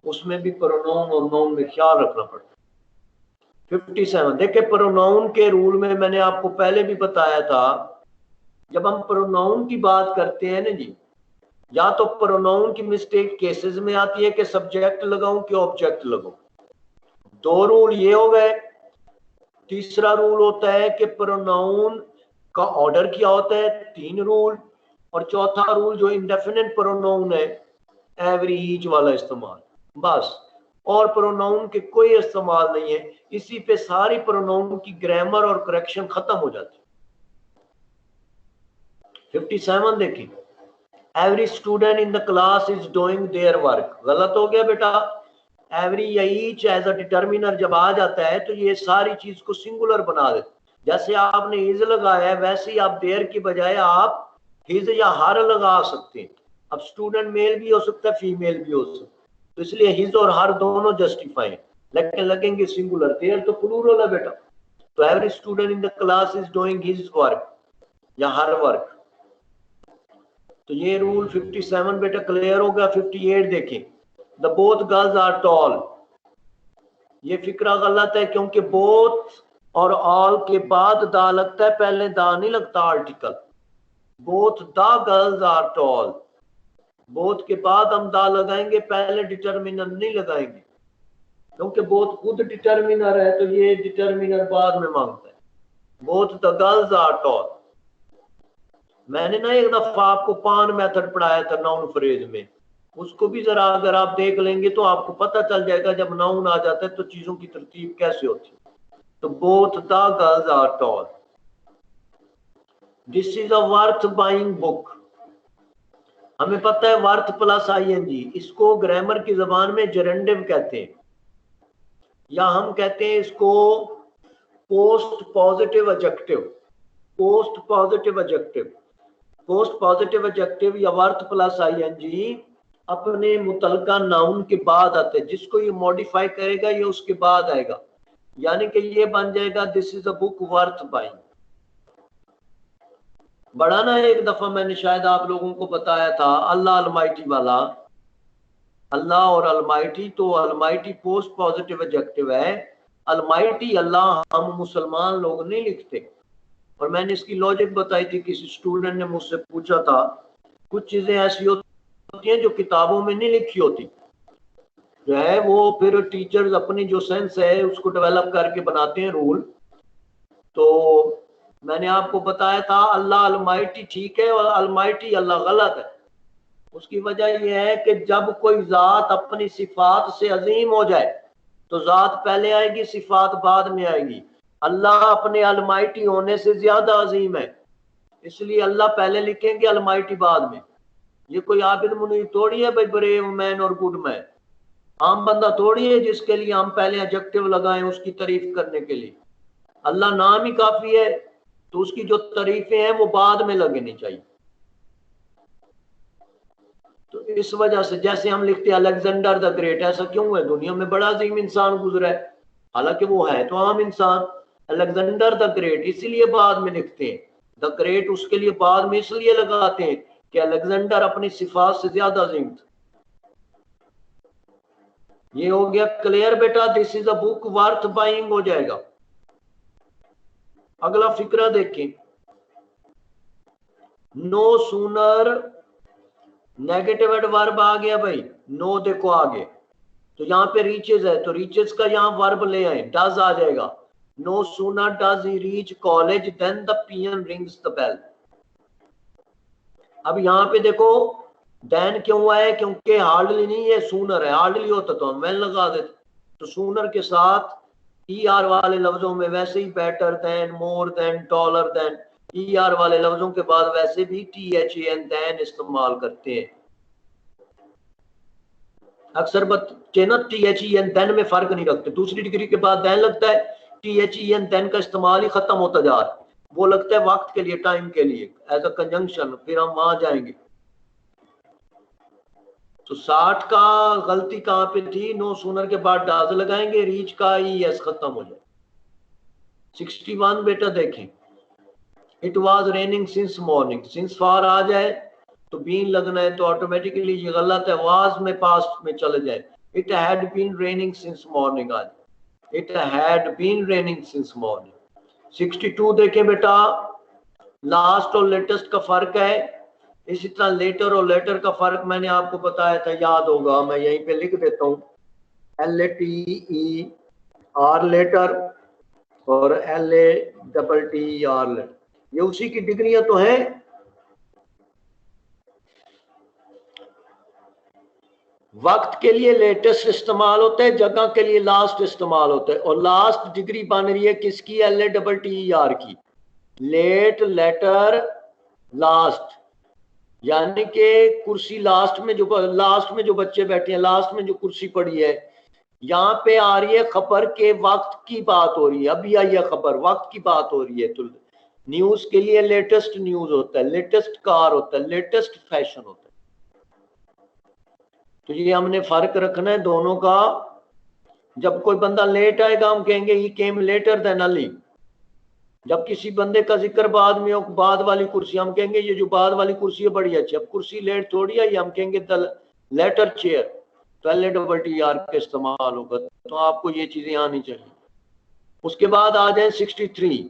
उसमें भी प्रोनाउन और नाउन में ख्याल रखना पड़ता है। 57 देखिए, प्रोनाउन के रूल में मैंने आपको पहले भी बताया था, जब हम प्रोनाउन की बात करते हैं ना जी, या तो प्रोनाउन की मिस्टेक केसेस में आती है कि सब्जेक्ट लगाऊं कि ऑब्जेक्ट लगाऊं। 2 रूल ये हो गए। तीसरा रूल होता है कि प्रोनाउन का ऑर्डर क्या होता है, 3 रूल। और चौथा रूल जो इंडेफिनिट प्रोनाउन है, एवरी, ईच वाला इस्तेमाल, बस, और प्रोनाउन के कोई इस्तेमाल नहीं है। इसी पे सारी प्रोनाउन की ग्रामर और करेक्शन खत्म हो जाती है। 57 देखिए, every student in the class is doing their work, गलत हो गया बेटा। एवरी या ईच एज अ डिटर्मिनर जब आ जाता है तो ये सारी चीज को सिंगुलर बना देता है। जैसे आपने इज लगाया है वैसे ही आप देयर की बजाय आप हिज या हर लगा सकते हैं। अब स्टूडेंट मेल भी हो सकता है, फीमेल भी हो सकता है, तो इसलिए हिज और हर दोनों जस्टिफाई है, लेकिन लगेंगे सिंगुलर, देयर तो प्लूरल है बेटा। तो every student in the class is doing his work या हर वर्क। तो ये रूल 57 बेटा क्लियर हो गया। 58 देखें, the both girls are tall, ये फिक्रा गलत है क्योंकि बोथ और ऑल के बाद दा लगता है, पहले दा नहीं लगता article. Both the girls are tall, both के बाद हम दा लगाएंगे, पहले डिटर्मिनर नहीं लगाएंगे, क्योंकि बोथ खुद डिटर्मिनर है तो ये डिटर्मिनर बाद में मांगता है। Both the girls are tall. मैंने ना एक दफा आपको पान मेथड पढ़ाया था नाउन फ्रेज में, उसको भी जरा अगर आप देख लेंगे तो आपको पता चल जाएगा जब नाउन आ जाता है तो चीजों की तरतीब कैसे होती है। तो both the girls are tall. This is a worth buying book, हमें पता है वर्थ प्लस आईएनजी, इसको ग्रामर की जबान में जेरेंडिव कहते हैं, या हम कहते हैं इसको post positive adjective. Post positive adjective, post positive adjective या वर्थ प्लस आईएनजी अपने मुतलका नाउन के बाद आते हैं, जिसको ये मॉडिफाई करेगा ये उसके बाद आएगा, यानी कि ये बन जाएगा this is a book worth buying. बड़ा ना, एक दफा मैंने शायद आप लोगों को बताया था अल्लाह अलमाइटी वाला, अल्लाह और अलमाइटी, तो अलमाइटी पोस्ट पॉजिटिव एडजेक्टिव है, अलमाइटी अल्लाह हम मुसलमान लोग नहीं लिखते। और मैंने इसकी लॉजिक बताई थी, किसी स्टूडेंट ने मुझसे पूछा था, कुछ चीजें ऐसी होती हैं जो किताबों में नहीं लिखी होती, जो है वो फिर टीचर्स अपनी जो सेंस है उसको डेवलप करके बनाते हैं रूल। तो मैंने आपको बताया था अल्लाह अलमाइटी ठीक है और अलमाइटी अल्लाह गलत है। उसकी वजह यह है कि जब कोई जात अपनी सिफात से अजीम हो जाए तो जात पहले आएगी, सिफात बाद में आएगी। अल्लाह अपने अलमाइटी होने से ज्यादा अजीम है, इसलिए अल्लाह पहले लिखेंगे, अलमाइटी बाद में। ये कोई आबिद मुनीर थोड़ी है भाई, ब्रेव मैन और गुड मैन, आम बंदा थोड़ी है जिसके लिए हम पहले एडजेक्टिव लगाएं उसकी तारीफ करने के लिए। अल्लाह नाम ही काफी है, तो उसकी जो तारीफें हैं वो बाद में लगनी चाहिए। तो इस वजह से जैसे हम लिखते हैं अलेक्जेंडर द ग्रेट, ऐसा क्यों है? दुनिया में बड़ा अजीम इंसान गुजरा है, हालांकि वो है तो आम इंसान। अलेक्जेंडर द ग्रेट इसीलिए बाद में लिखते हैं, द ग्रेट उसके लिए बाद में इसलिए लगाते हैं कि अलेक्जेंडर अपनी सिफात से ज्यादा अजीम था। ये हो गया क्लियर बेटा, this is a book worth buying हो जाएगा। अगला फिक्रा देखें, नो सूनर नेगेटिव एडवर्ब आ गया भाई, नो देखो आगे, तो यहाँ पे रीचेज है तो रीचेज का यहाँ वर्ब ले आए, डज आ जाएगा। No sooner does he reach college than the peon rings the bell. अब यहाँ पे देखो देन क्यों हुआ है, क्योंकि हार्डली नहीं है, सूनर है, हार्डली होता तो हम वेल लगा देते। तो सूनर के साथ ER वाले लफ्जों में वैसे ही better than, more than, dollar than, ER वाले लफ्जों के बाद वैसे भी THAN देन इस्तेमाल करते हैं। अक्सर बच्चे ना THEN देन में फर्क नहीं रखते, दूसरी डिग्री के बाद देन लगता है, THEN देन का इस्तेमाल ही खत्म होता जा रहा है, वो लगता है वक्त के लिए, टाइम के लिए, एज अ कंजंक्शन, फिर हम वहां जाएंगे। तो 60 का गलती कहां पे थी, नो सूनर के बाद डाज लगाएंगे, रीच का ES खत्म हो जाए। 61 बेटा देखें, it was raining since morning, since far आ जाए तो बीन लगना है, तो ऑटोमेटिकली ये गलत है, वाज में पास्ट में चले जाए, it had been raining since morning आ जाए, it had been raining since morning. 62 देखें बेटा, लास्ट और लेटेस्ट का फर्क है, इसी तरह लेटर और लेटर का फर्क मैंने आपको बताया था, याद होगा, मैं यहीं पे लिख देता हूँ, LATER लेटर और LATTER लेटर, ये उसी की डिग्रियां तो हैं। वक्त के लिए लेटेस्ट इस्तेमाल होता है, जगह के लिए लास्ट इस्तेमाल होता है, और लास्ट डिग्री बन रही है किसकी, LATTER की, लेट, लेटर, लास्ट, यानी कि कुर्सी लास्ट में जो बच्चे बैठे हैं, लास्ट में जो कुर्सी पड़ी है, यहाँ पे आ रही है खबर के वक्त की बात हो रही है, अभी आई है खबर, वक्त की बात हो रही है। तो न्यूज के लिए लेटेस्ट न्यूज होता है, लेटेस्ट कार होता है, लेटेस्ट फैशन होता है। तो ये हमने फर्क रखना है दोनों का। जब कोई बंदा लेट आएगा हम कहेंगे ही केम लेटर देन अली, जब किसी बंदे का जिक्र बाद में हो, बाद वाली कुर्सी, हम कहेंगे ये जो बाद वाली कुर्सी है बड़ी अच्छी, अब कुर्सी लेट थोड़ी है, हम कहेंगे द लेटर चेयर, तो LATTER का इस्तेमाल होगा। तो आपको ये चीजें आनी चाहिए। उसके बाद आ जाए 63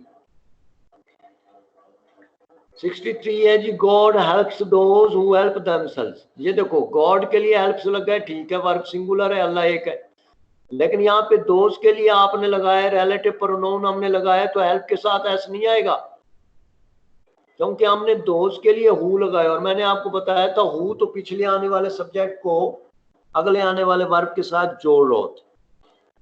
है जी, god helps those who help themselves. ये देखो गॉड के लिए हेल्प्स लगा है, ठीक है, वर्ब सिंगुलर है, अल्लाह एक है, लेकिन यहाँ पे दोस्त के लिए आपने लगाया रिलेटिव प्रोनाउन हमने लगाया, तो हेल्प के साथ ऐसा नहीं आएगा, क्योंकि हमने दोस्त के लिए हु लगाया, और मैंने आपको बताया था हु तो पिछले आने वाले सब्जेक्ट को अगले आने वाले वर्ब के साथ जोड़ रहा होता,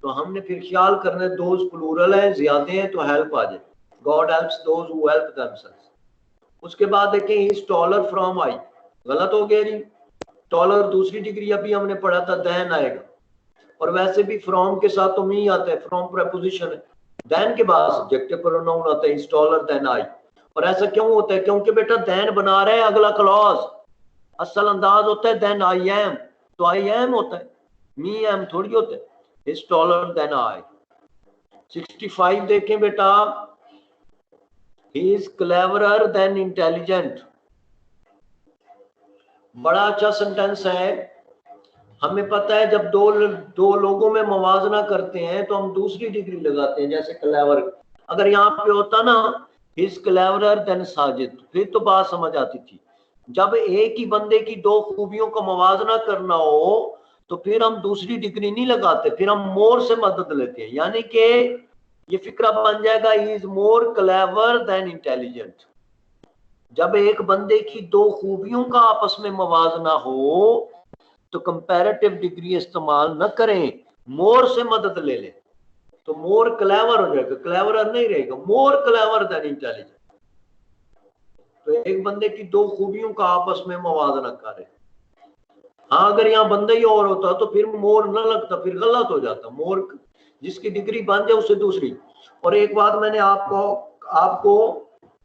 तो हमने फिर ख्याल करना, दोस्त प्लूरल है, ज्यादा है, तो हेल्प आ जाए, God helps those who help themselves. उसके बाद देखें he is taller from I, गलत हो गया जी, टॉलर दूसरी डिग्री अभी हमने पढ़ा था देन आएगा, और वैसे भी फ्रॉम के साथ तो मी आता है, फ्रॉम प्रेपोजिशन है, देन के बाद सब्जेक्टिव प्रोनाउन आता है, इज टॉलर देन आई, और ऐसा क्यों होता है? क्योंकि बेटा देन बना रहे हैं अगला क्लॉज, असल अंदाज होता है देन आई एम, तो आई एम होता है, मी एम थोड़ी होता है। Is taller then I. 65 देखें बेटा, ही इज क्लेवरर देन इंटेलिजेंट। बड़ा अच्छा सेंटेंस है। हमें पता है जब दो लोगों में मवाजना करते हैं तो हम दूसरी डिग्री लगाते हैं, जैसे क्लेवर। अगर यहाँ पे होता ना इज क्लेवरर देन साजिद, फिर तो बात समझ आती थी। जब एक ही बंदे की दो खूबियों का मवाजना करना हो तो फिर हम दूसरी डिग्री नहीं लगाते, फिर हम मोर से मदद लेते हैं। यानी कि ये फिक्रा बन जाएगा ही is more clever than intelligent. जब एक बंदे की दो खूबियों का आपस में मवाजना हो तो कंपैरेटिव डिग्री इस्तेमाल न करें, मोर से मदद ले लें, तो मोर क्लेवर हो जाएगा, क्लेवर नहीं रहेगा, मोर क्लेवर देन इंटेलिजेंट। तो एक बंदे की दो खूबियों का आपस में मवाजना करें। हाँ, अगर यहाँ बंदा ही और होता तो फिर मोर न लगता, फिर गलत हो जाता। मोर जिसकी डिग्री बन जाए उससे दूसरी। और एक बात मैंने आपको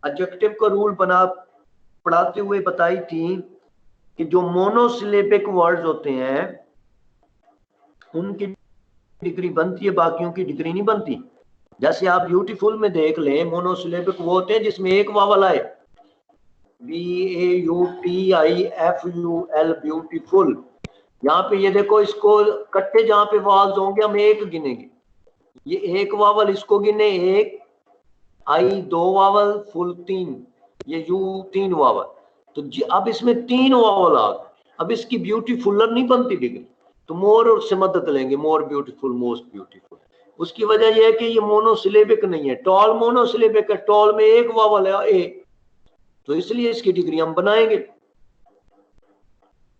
एडजेक्टिव का रूल पढ़ाते हुए बताई थी कि जो मोनोसिलेबिक वर्ड्स होते हैं उनकी डिग्री बनती है, बाकियों की डिग्री नहीं बनती। जैसे आप ब्यूटीफुल में देख लें, मोनोसिलेबिक वो होते हैं जिसमें एक वावल आए, BAUTIFUL, ब्यूटीफुल। यहाँ पे ये देखो, इसको कट्टे जहां पे वावल्स होंगे हम एक गिनेंगे, ये एक वावल इसको गिने एक, आई दो वावल, फुल तीन, ये यू तीन वावल। तो अब इसमें तीन वावल आ गए, अब इसकी ब्यूटीफुलर नहीं बनती डिग्री, तो मोर से मदद लेंगे, मोर ब्यूटीफुल, मोस्ट ब्यूटीफुल। उसकी वजह यह है कि ये मोनोसिलेबिक नहीं है। टॉल मोनोसिलेबिक है, टॉल में एक वावल है ए, तो इसलिए इसकी डिग्री हम बनाएंगे।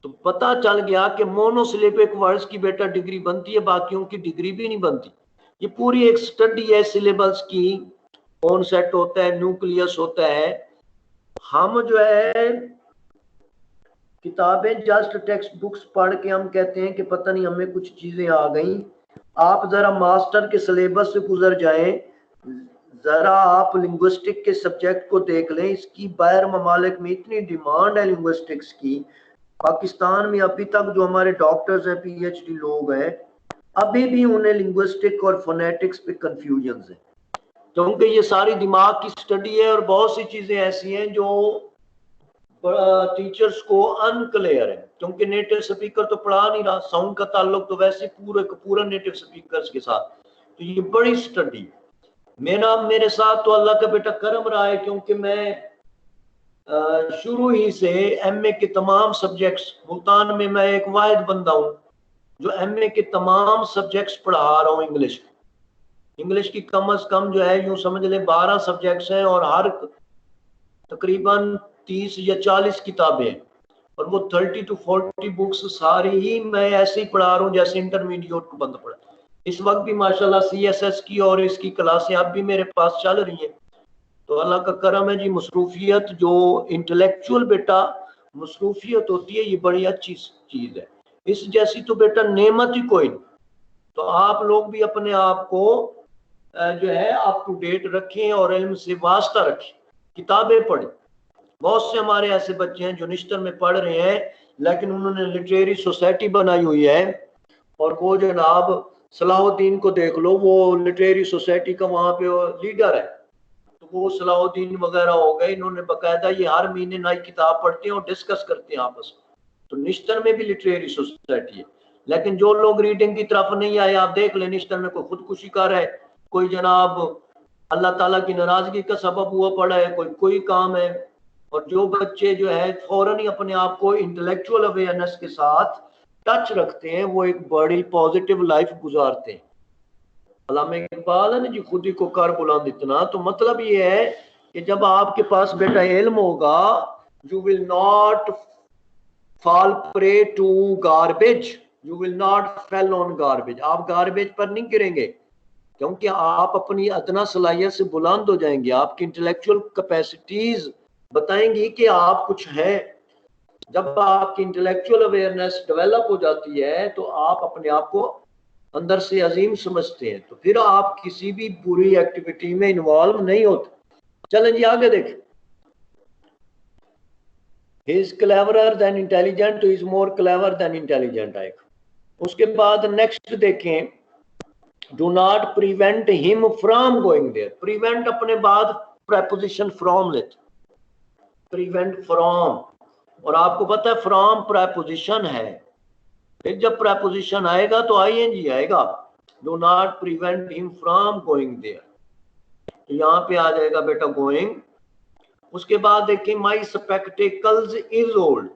तो पता चल गया कि मोनोसिलेबिक वर्ड्स की बेटा डिग्री बनती है, बाकियों की डिग्री भी नहीं बनती। ये पूरी एक स्टडी है सिलेबस की, कॉन्सेप्ट होता है, न्यूक्लियस होता है। हम जो है किताबें जस्ट टेक्स्ट बुक्स पढ़ के हम कहते हैं कि पता नहीं हमें कुछ चीजें आ गई। आप जरा मास्टर के सिलेबस से गुजर जाएं, जरा आप लिंग्विस्टिक के सब्जेक्ट को देख लें। इसकी बाहर ममालिक में इतनी डिमांड है लिंग्विस्टिक्स की। पाकिस्तान में अभी तक जो हमारे डॉक्टर्स हैं, PhD लोग हैं, अभी भी उन्हें लिंग्विस्टिक और फोनेटिक्स पे कंफ्यूजन है, क्योंकि ये सारी दिमाग की स्टडी है और बहुत सी चीजें ऐसी हैं जो टीचर्स को अनक्लियर है, क्योंकि नेटिव स्पीकर तो पढ़ा नहीं रहा। साउंड का ताल्लुक तो वैसे पूरा नेटिव स्पीकर्स के साथ। तो ये बड़ी स्टडी है। मेरे साथ तो अल्लाह का बेटा करम रहा है, क्योंकि मैं शुरू ही से MA के तमाम सब्जेक्ट्स, मुल्तान में मैं एक वाहिद बंदा हूँ जो MA के तमाम सब्जेक्ट्स पढ़ा रहा हूँ। इंग्लिश की कम से कम जो है यूं समझ ले 12 सब्जेक्ट्स हैं और हर तकरीबन 30 या 40 किताबें, और वो 30 to 40 बुक्स सारी ही मैं ऐसे ही पढ़ा रहा हूँ जैसे इंटरमीडिएट को बंद पढ़ा। इस वक्त भी माशाल्लाह CSS की और इसकी क्लासें अब भी मेरे पास चल रही हैं। तो अल्लाह का करम है जी। मसरूफियत जो इंटेलेक्चुअल बेटा मसरूफियत होती है, ये बड़ी अच्छी चीज है। इस जैसी तो बेटा नेमत ही कोई नहीं। तो आप लोग भी अपने आप को जो है अप टू डेट रखें और इल्म से वास्ता रखें, किताबें पढ़ें। बहुत से हमारे ऐसे बच्चे हैं जो निश्तर में पढ़ रहे हैं, लेकिन उन्होंने लिटरेरी सोसाइटी बनाई हुई है, और वो जनाब सलाहुद्दीन को देख लो, वो लिटरेरी सोसाइटी का वहां पे लीडर है। तो वो सलाहुद्दीन वगैरह हो गए, इन्होंने बकायदा ये हर महीने नई किताब पढ़ते हैं और डिस्कस करते हैं आपस में। तो निश्तर में भी लिटरेरी सोसाइटी है, लेकिन जो लोग रीडिंग की तरफ नहीं आए, आप देख लें निश्तर में कोई खुदकुशी कर है, कोई जनाब अल्लाह ताला की नाराजगी का सबब हुआ पड़ा है, कोई काम है। और जो बच्चे जो है फौरन ही अपने आप को इंटेलेक्चुअल अवेयरनेस के साथ टच रखते हैं, वो एक बड़ी पॉजिटिव लाइफ गुजारते हैं। अल्लामा इकबाल है ना जी, खुद ही को कर बुलंद इतना। तो मतलब ये है कि जब आपके पास बेटा इल्म होगा, you will not fall prey to garbage, you will not fail on garbage. आप गार्बेज पर नहीं गिरेंगे, क्योंकि आप अपनी अदना सलाहियत से बुलंद हो जाएंगे। आपकी इंटेलेक्चुअल कैपेसिटीज बताएंगी कि आप कुछ हैं। जब आपकी इंटेलेक्चुअल अवेयरनेस डेवलप हो जाती है तो आप अपने आप को अंदर से अजीम समझते हैं, तो फिर आप किसी भी बुरी एक्टिविटी में इन्वॉल्व नहीं होते। चलें जी आगे देखें। He is cleverer than intelligent, he is more clever than intelligent आएगा। उसके बाद नेक्स्ट देखें, do not prevent him from going there. Prevent अपने बाद प्रेपोजिशन फ्रॉम लेते, प्रिवेंट फ्रॉम, और आपको पता है फ्रॉम प्रेपोजिशन है, फिर जब प्रेपोजिशन आएगा तो आईएनजी आएगा। Do not prevent him from going there, तो यहां पे आ जाएगा बेटा गोइंग। उसके बाद देखिए माई स्पेक्टेकल्स इज ओल्ड।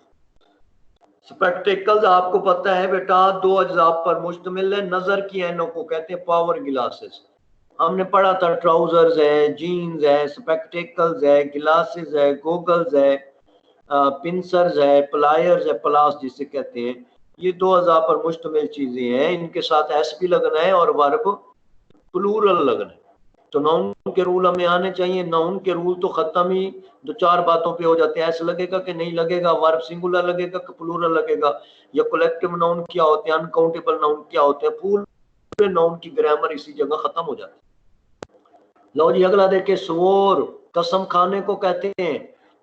स्पेक्टेकल्स आपको पता है बेटा दो अज्जा पर मुश्तमिल है। नजर की ऐनों को कहते हैं पावर ग्लासेस। हमने पढ़ा था ट्राउजर्स है, जीन्स है, स्पेक्टेकल्स है, ग्लासेस है, गोगल्स है, पिंसर्स है, प्लायर्स है, प्लास जिसे कहते हैं। ये दो अज़ा पर मुश्तमिल चीजें हैं, इनके साथ एस भी लगना है और वर्ब प्लूरल लगना है। तो नाउन के रूल हमें आने चाहिए। नाउन के रूल तो खत्म ही दो चार बातों पे हो जाते हैं। ऐसा लगेगा कि नहीं लगेगा, वर्ब सिंगुलर लगेगा कि प्लूरल लगेगा, या कलेक्टिव नाउन क्या होते हैं, अनकाउंटेबल नाउन क्या होते हैं, पूरे नाउन की ग्रामर इसी जगह खत्म हो जाती है। लो जी अगला देखे, स्वोर कसम खाने को कहते हैं,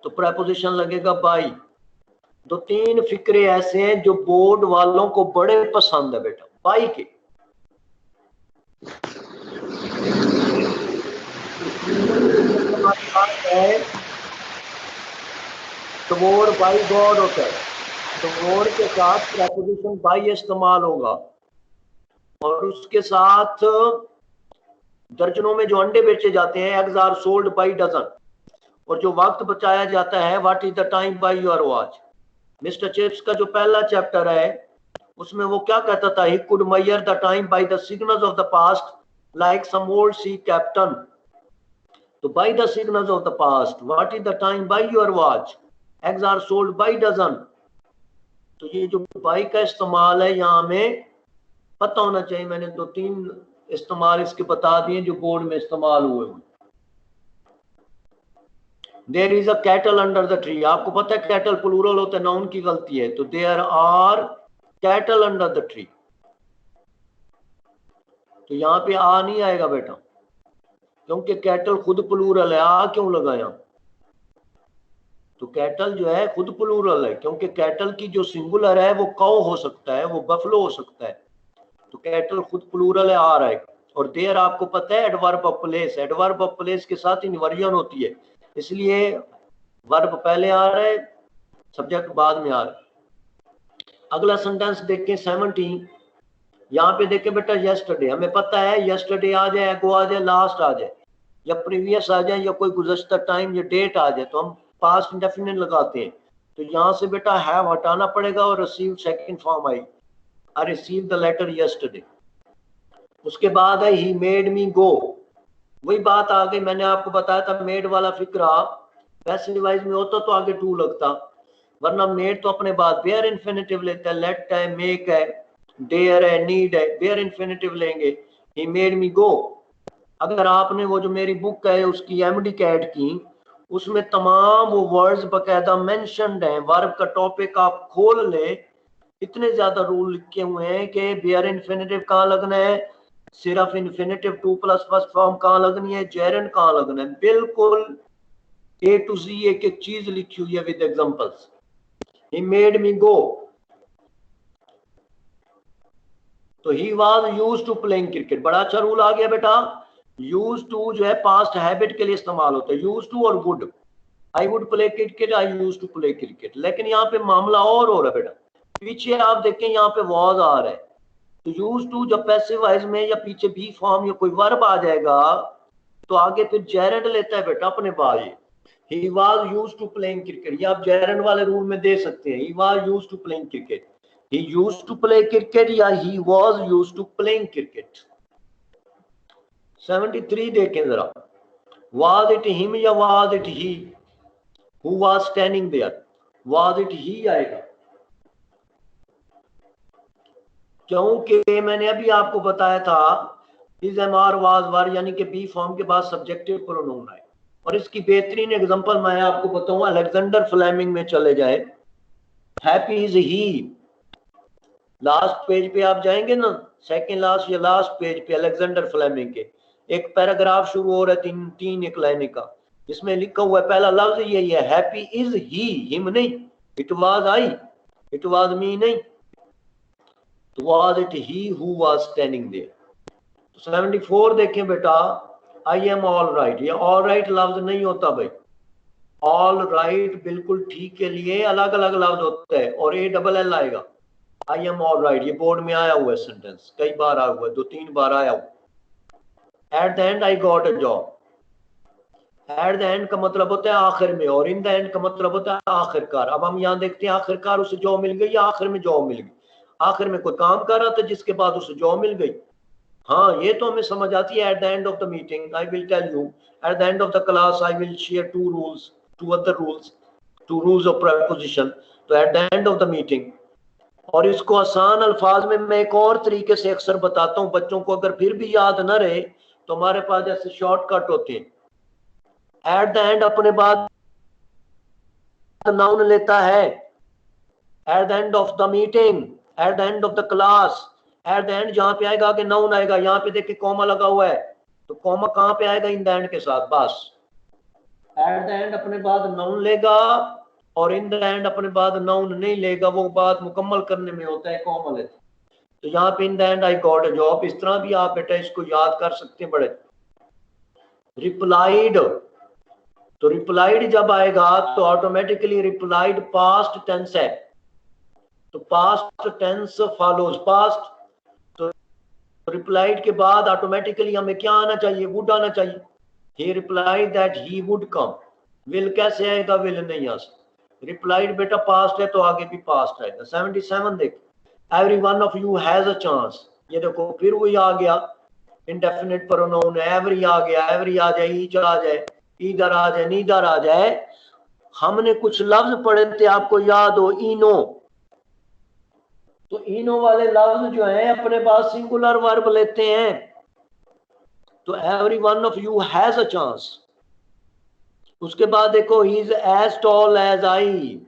तो प्रेपोजिशन लगेगा बाई। दो तीन फिक्रे ऐसे हैं जो बोर्ड वालों को बड़े पसंद है बेटा, बाई के। टुवर्ड बाई गॉड होता है, टुवर्ड के साथ प्रेपोजिशन बाई इस्तेमाल होगा, और उसके साथ दर्जनों में जो अंडे बेचे जाते हैं, eggs are sold by dozen, और जो वक्त बचाया जाता है, what is the time by your watch. Mister chips का जो पहला चैप्टर है उसमें वो क्या कहता था, he could measure the time by the signals of the past like some old sea captain. तो by the signals of the past, what is the time by your watch, eggs are sold by dozen. तो ये जो by का इस्तेमाल है यहाँ में पता होना चाहिए। मैंने दो तीन इस्तेमाल इसके बता दिए जो बोर्ड में इस्तेमाल हुए हैं। There is a cattle under the tree, आपको पता है कैटल प्लूरल होता है, नाउन की गलती है, तो there are cattle under the tree. तो यहां पे आ नहीं आएगा बेटा, क्योंकि कैटल खुद प्लूरल है, आ क्यों लगाया। तो कैटल जो है खुद प्लूरल है, क्योंकि कैटल की जो सिंगुलर है वो काउ हो सकता है, वो बफलो हो सकता है, तो कैटल खुद प्लूरल है, आ रहा है। और देयर आपको पता है adverb of place, adverb of place के साथ इन्वर्जन होती है, इसलिए वर्ब पहले आ रहा है, सब्जेक्ट बाद में आ रहा है। अगला सेंटेंस देखें 17, यहाँ पे देखें बेटा यस्टरडे, हमें पता है यस्टरडे आ जाए, एगो आ जाए, लास्ट आ जाए, या प्रीवियस आ जाए, या कोई गुज़श्ता टाइम या डेट आ जाए, तो हम पास्ट इंडेफिनिट लगाते हैं। तो यहाँ से बेटा हैव हटाना पड़ेगा और receive second form I, I receive the letter yesterday. उसके बाद है ही मेड मी गो, वही बात आ गई, मैंने आपको बताया था मेड वाला फिक्रा पैसिव वाइज में होता तो आगे टू लगता, वरना मेड तो अपने बाद बेयर इन्फिनिटिव लेता है, लेट है, मेक है, डेयर है, नीड है, बेयर इन्फिनिटिव लेंगे। ही मेड मी गो, अगर आपने वो जो मेरी बुक है उसकी एमडी कैट की, उसमें तमाम वो वर्ड्स बकायदा मेंशन्ड हैं, वर्ब का टॉपिक आप खोल ले, इतने ज्यादा रूल लिखे हुए हैं कि बेयर इन्फिनिटिव कहाँ लगना है, सिर्फ infinitive two plus first form कहाँ लगनी है, जेरंड कहाँ लगना है, बिल्कुल ए टू जी एक एक चीज लिखी हुई है with examples. He made me go, तो he was used to playing cricket, बड़ा अच्छा रूल आ गया बेटा। यूज्ड टू जो है पास्ट हैबिट के लिए इस्तेमाल होता है, यूज्ड टू और would, I would play cricket, I used to play cricket. लेकिन यहाँ पे मामला और हो रहा है बेटा, पीछे आप देखें यहाँ पे वाज आ रहा है, तो यूज टू जब पैसिव वॉइस में या पीछे बी फॉर्म या कोई वर्ब आ जाएगा तो आगे फिर जेरंड लेता है बेटा अपने बाद। He was used to playing cricket, ये आप जेरंड वाले रूल में दे सकते हैं, he was used to playing cricket, he used to play cricket या he was used to playing cricket. 73 देखें जरा, वाज इट हिम या was it he, who was standing there, was it he आएगा, क्योंकि मैंने अभी आपको बताया था is am are was were, यानी कि बी फॉर्म के बाद सब्जेक्टिव प्रोनाउन है। और इसकी बेहतरीन एग्जांपल मैं आपको बताऊंगा, अलेक्जेंडर फ्लेमिंग में चले जाए, happy is he, last page पे आप जाएंगे ना, सेकंड लास्ट या लास्ट पेज पे अलेक्जेंडर फ्लेमिंग के एक पैराग्राफ शुरू हो रहा है तीन एक लाइन का, जिसमें लिखा हुआ है पहला लफ्ज यही है, हैप्पी इज ही, हिम नहीं, it was I, it was me नहीं, तो was it he who was standing there. तो 74 देखें बेटा, आई एम ऑल राइट, ये ऑल राइट लफ्ज नहीं होता भाई। ऑल राइट बिल्कुल ठीक के लिए अलग अलग लफ्ज होता है, और ए डबल एल आएगा। आई एम ऑल राइट, ये बोर्ड में आया हुआ है सेंटेंस, कई बार आया हुआ है, 2-3 बार आया हुआ। Eight the and I got a job, eight the and का मतलब होता है आखिर में, और इन द एंड का मतलब होता है आखिरकार। अब हम यहाँ देखते हैं आखिरकार उसे जॉब मिल गई या आखिर में जॉब मिल गई। आखिर में कोई काम कर रहा था जिसके बाद उसे जॉब मिल गई। हाँ, ये तो हमें समझ आती है। At the end of the meeting I will tell you, at the end of the class I will share 2 other rules, 2 rules of preposition. तो at the end of the meeting. और इसको आसान अल्फाज में मैं एक और तरीके से अक्सर बताता हूँ बच्चों को, अगर फिर भी याद न रहे तो हमारे पास जैसे शॉर्टकट होते हैं। एट द एंड अपने बाद नाउन लेता है, at the end of the meeting, eight the end of the class. Eight the and जहां पे आएगा आगे नाउन आएगा, यहाँ पे देखिए कॉमा लगा हुआ है, तो कॉमा कहां पे आएगा? इन द एंड के साथ। बस एट द एंड अपने बाद नाउन लेगा, और इन द एंड अपने बाद नाउन नहीं लेगा, वो बात मुकम्मल करने में होता है कॉमा लेते। तो यहाँ पे in the and I got a job, इस तरह भी आप बेटा इसको याद कर सकते हैं। बड़े रिप्लाइड, तो रिप्लाइड जब आएगा तो ऑटोमेटिकली रिप्लाइड पास्ट टेंस है, तो पास्ट टेंस फॉलोज पास्ट। तो रिप्लाइड के बाद ऑटोमेटिकली हमें क्या आना चाहिए? वुड आना चाहिए। ही replied that he would come. Will कैसे आएगा? विल नहीं आ सकता। रिप्लाइड बेटा पास्ट है तो आगे भी पास्ट आएगा। 77 देख, every one of you has a chance. ये देखो फिर वही आ गया, इंडेफिनिट प्रोनाउन एवरी आ गया, एवरी आ जाए, ईच आ जाए, इधर आ जाए, नीदर आ जाए। हमने कुछ लफ्ज पढ़े थे, आपको याद हो, इनो। तो इनो वाले लफ्ज जो है अपने पास सिंगुलर वर्ब लेते हैं। तो every one of you has a chance. उसके बाद देखो, he is as tall as I.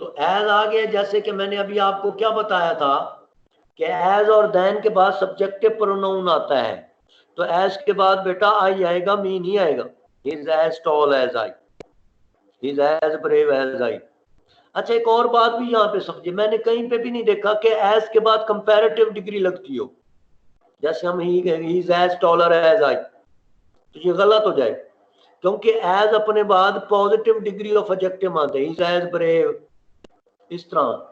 तो एज आ गया, जैसे कि मैंने अभी आपको क्या बताया था कि एज और देन के बाद सब्जेक्टिव प्रोनाउन आता है। तो एज के बाद बेटा आई आएगा, मी नहीं आएगा। He is as tall as I, he is as brave as I. अच्छा, एक और बात भी यहाँ पे समझिए, मैंने कहीं पे भी नहीं देखा कि एज के बाद कंपैरेटिव डिग्री लगती हो। जैसे हम he is as taller as I, तो ये गलत हो जाए, क्योंकि एज अपने बाद पॉजिटिव डिग्री ऑफ एडजेक्टिव आते हैं। इज एज ब्रेव, इस तरह।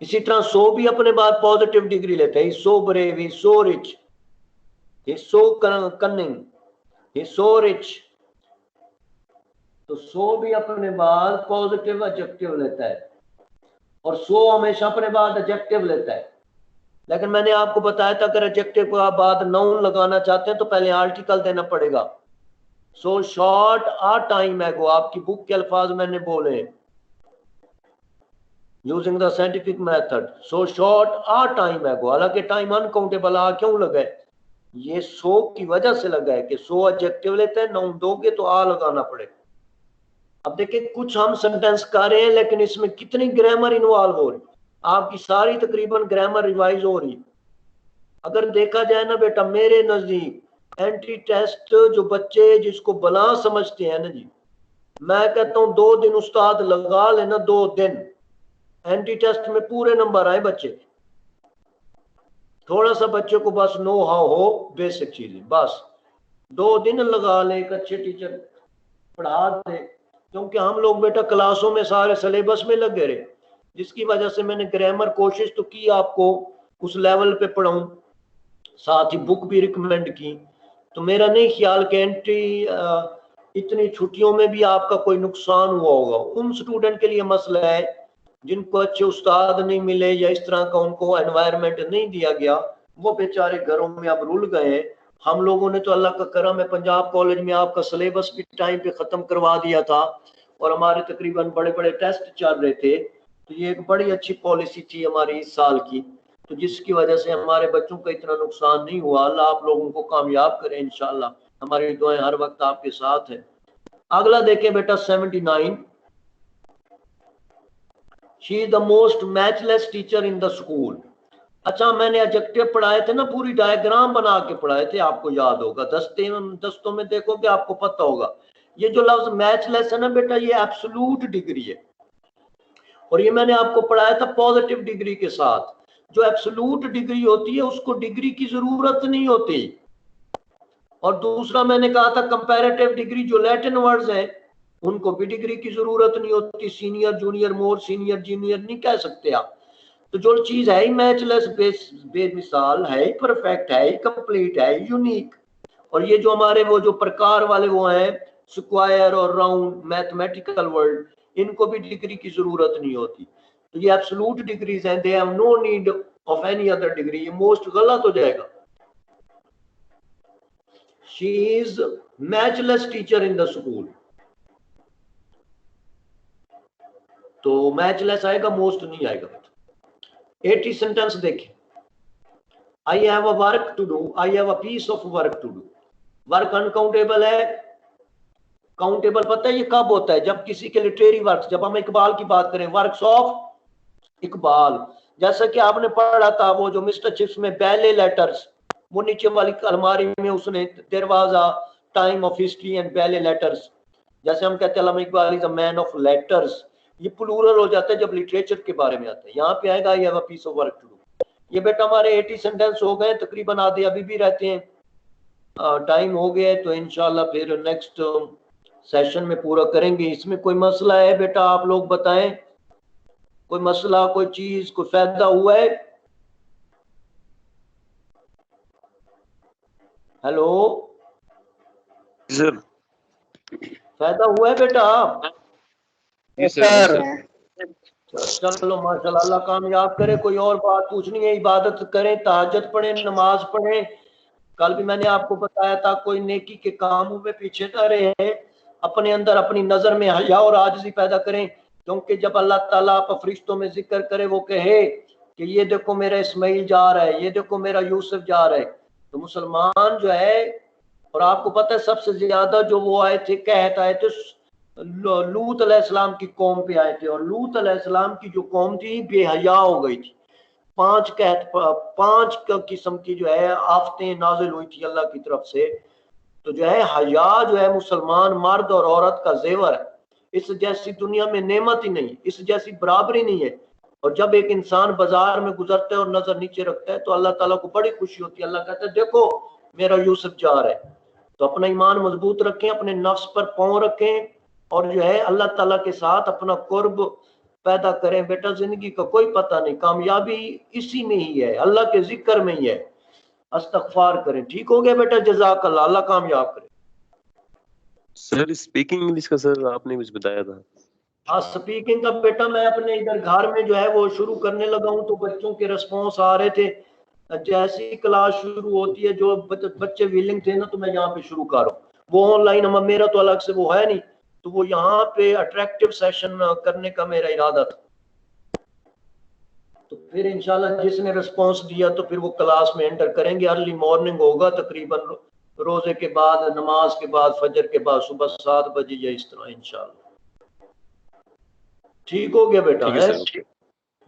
इसी तरह सो भी अपने बाद पॉजिटिव डिग्री लेते हैं। सो ब्रेव, ही सो रिच, ही सो कनिंग, ही सो रिच। तो सो भी अपने बाद पॉजिटिव एडजेक्टिव लेता है, और सो हमेशा अपने बाद एडजेक्टिव लेता है। लेकिन मैंने आपको बताया था अगर एडजेक्टिव के बाद नाउन लगाना चाहते हैं तो पहले आर्टिकल देना पड़ेगा। सो शॉर्ट आ टाइम एगो, आपकी बुक के अल्फाज मैंने बोले, using the scientific method. So short a time ago, हालांकि टाइम अनकाउंटेबल आ क्यों लगा है? ये सो की वजह से लगा है कि सो एडजेक्टिव लेते हैं, नाउन दोगे तो आ लगाना पड़ेगा। अब देखिए, कुछ हम सेंटेंस कर रहे हैं लेकिन इसमें कितनी ग्रामर इन्वॉल्व हो रही, आपकी सारी तकरीबन ग्रामर रिवाइज हो रही। अगर देखा जाए ना बेटा, मेरे नजदीक एंटी टेस्ट जो बच्चे जिसको बला समझते हैं ना जी, मैं कहता हूं 2 दिन उस्ताद लगा लेना, 2 दिन एंटी टेस्ट में पूरे नंबर आए बच्चे। थोड़ा सा बच्चे को बस नो हाउ हो बेसिक चीजें, बस 2 दिन लगा ले, एक अच्छे टीचर पढ़ा दे। क्योंकि हम लोग बेटा क्लासों में सारे सिलेबस में लगे रहे, जिसकी वजह से मैंने ग्रामर कोशिश तो की आपको उस लेवल पे पढ़ाऊं, साथ ही बुक भी रिकमेंड की। तो मेरा नहीं ख्याल कि एंट्री इतनी छुट्टियों में भी आपका कोई नुकसान हुआ होगा। उन स्टूडेंट के लिए मसला है जिनको अच्छे उस्ताद नहीं मिले या इस तरह का उनको एनवायरनमेंट नहीं दिया गया, वो बेचारे घरों में अब रुल गए हैं। हम लोगों ने तो अल्लाह का करम है, पंजाब कॉलेज में आपका सिलेबस भी टाइम पे खत्म करवा दिया था, और हमारे तकरीबन बड़े बड़े टेस्ट चल रहे थे। तो ये एक बड़ी अच्छी पॉलिसी थी हमारी इस साल की, तो जिसकी वजह से हमारे बच्चों का इतना नुकसान नहीं हुआ। अल्लाह आप लोगों को कामयाब करें इंशाल्लाह, हमारी दुआएं हर वक्त आपके साथ है। अगला देखें बेटा 79, she is the most matchless teacher in the school. अच्छा, मैंने एडजेक्टिव पढ़ाए थे ना, पूरी डायग्राम बना के पढ़ाए थे, आपको याद होगा, दस्तों में देखोगे आपको पता होगा। ये जो लफ्ज मैचलेस है ना बेटा, ये एब्सोल्यूट डिग्री है, और ये मैंने आपको पढ़ाया था पॉजिटिव डिग्री के साथ। जो एब्सोल्यूट डिग्री होती है उसको डिग्री की जरूरत नहीं होती। और दूसरा मैंने कहा था कंपैरेटिव डिग्री, जो लैटिन वर्ड्स हैं उनको भी डिग्री की जरूरत नहीं होती। सीनियर, जूनियर, मोर सीनियर, जूनियर नहीं कह सकते आप। तो जो चीज है ही मैचलेस, बेमिसाल है ही, परफेक्ट है ही, कंप्लीट है ही, यूनिक। और ये जो हमारे वो जो प्रकार वाले वो हैं, स्क्वायर और राउंड, मैथमेटिकल वर्ड, इनको भी डिग्री की जरूरत नहीं होती। तो ये एब्सोल्यूट डिग्रीज हैं, they have no need of any other degree. ये मोस्ट गलत हो जाएगा। She is matchless teacher in the school, तो मैचलेस आएगा, मोस्ट नहीं आएगा। 80 सेंटेंस देखें। I have a work to do, I have a piece of work to do. Work uncountable है, काउंटेबल पता है ये कब होता है? जब किसी के लिटरेरी वर्क, जब हम इकबाल की बात करें, वर्क्स ऑफ इकबाल, जैसा कि आपने पढ़ा था वो जो मिस्टर चिप्स में बैले लेटर्स, वो नीचे वाली अलमारी में उसने there was a time of history and belles lettres. जैसे हम कहते हैं Allama Iqbal is a man of letters, ये प्लूरल हो जाता है जब लिटरेचर के बारे में आता है। यहाँ पे आएगा I have a piece of work to do. ये बेटा हमारे 80 सेंटेंस हो गए तकरीबन, आधे अभी भी रहते हैं। टाइम हो गया है तो इंशाल्लाह फिर नेक्स्ट सेशन में पूरा करेंगे। इसमें कोई मसला है बेटा आप लोग बताएं, कोई मसला, कोई चीज, कोई फायदा हुआ है? Hello sir. फायदा हुआ है बेटा? जी सर। चलो माशाल्लाह, अल्लाह कामयाब करे। कोई और बात पूछनी है? इबादत करें, तहज्जुद पढ़ें, नमाज पढ़ें। कल भी मैंने आपको बताया था कोई नेकी के कामों में पीछे न रहे, अपने अंदर अपनी नजर में हया और आजिज़ी पैदा करें। क्योंकि जब अल्लाह ताला आप फरिश्तों में जिक्र करे, वो कहे कि ये देखो मेरा इस्माइल जा रहा है, ये देखो मेरा यूसुफ जा रहा है, तो मुसलमान जो है, और आपको पता है सबसे ज्यादा जो वो आए थे, कहत आए थे, लूत अलैहिस्सलाम की कौम पे आए थे। और लूत अलैहिस्सलाम की जो कौम थी बेहया हो गई थी। 5 किस्म की जो है आफतें नाजिल हुई थी अल्लाह की तरफ से। तो जो है हया जो है मुसलमान मर्द और औरत का जेवर है। इस जैसी दुनिया में नेमत ही नहीं, इस जैसी बराबरी नहीं है। और जब एक इंसान बाजार में गुजरता है और नजर नीचे रखता है तो अल्लाह ताला को बड़ी खुशी होती है। अल्लाह कहता है देखो मेरा यूसुफ जा रहा है। तो अपना ईमान मजबूत रखें, अपने नफ्स पर पांव रखें, और जो है अल्लाह ताला के साथ अपना कुर्ब पैदा करें। बेटा जिंदगी का कोई पता नहीं, कामयाबी इसी में ही है, अल्लाह के जिक्र में ही है। अस्तगफार करें। ठीक हो गया बेटा, जज़ाकल्लाह, अल्लाह कामयाब करे। सर स्पीकिंग इंग्लिश का सर आपने कुछ बताया था। हाँ स्पीकिंग का बेटा मैं अपने इधर घर में जो है वो शुरू करने लगा हूँ, तो बच्चों के रिस्पॉन्स आ रहे थे। जैसी क्लास शुरू होती है जो बच्चे विलिंग थे ना, तो मैं यहाँ पे शुरू कर रहा हूँ। वो ऑनलाइन, मेरा तो अलग से वो है नहीं, तो वो यहाँ पे अट्रैक्टिव सेशन करने का मेरा इरादा था। तो फिर इंशाल्लाह जिसने रिस्पॉन्स दिया तो फिर वो क्लास में एंटर करेंगे। अर्ली मॉर्निंग होगा तकरीबन रोजे के बाद, नमाज के बाद, फजर के बाद, सुबह 7 बजे या इस तरह इंशाल्लाह। ठीक हो गया बेटा? ठीक है है सर।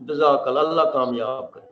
जज़ाकल्लाह, अल्लाह कामयाब करे।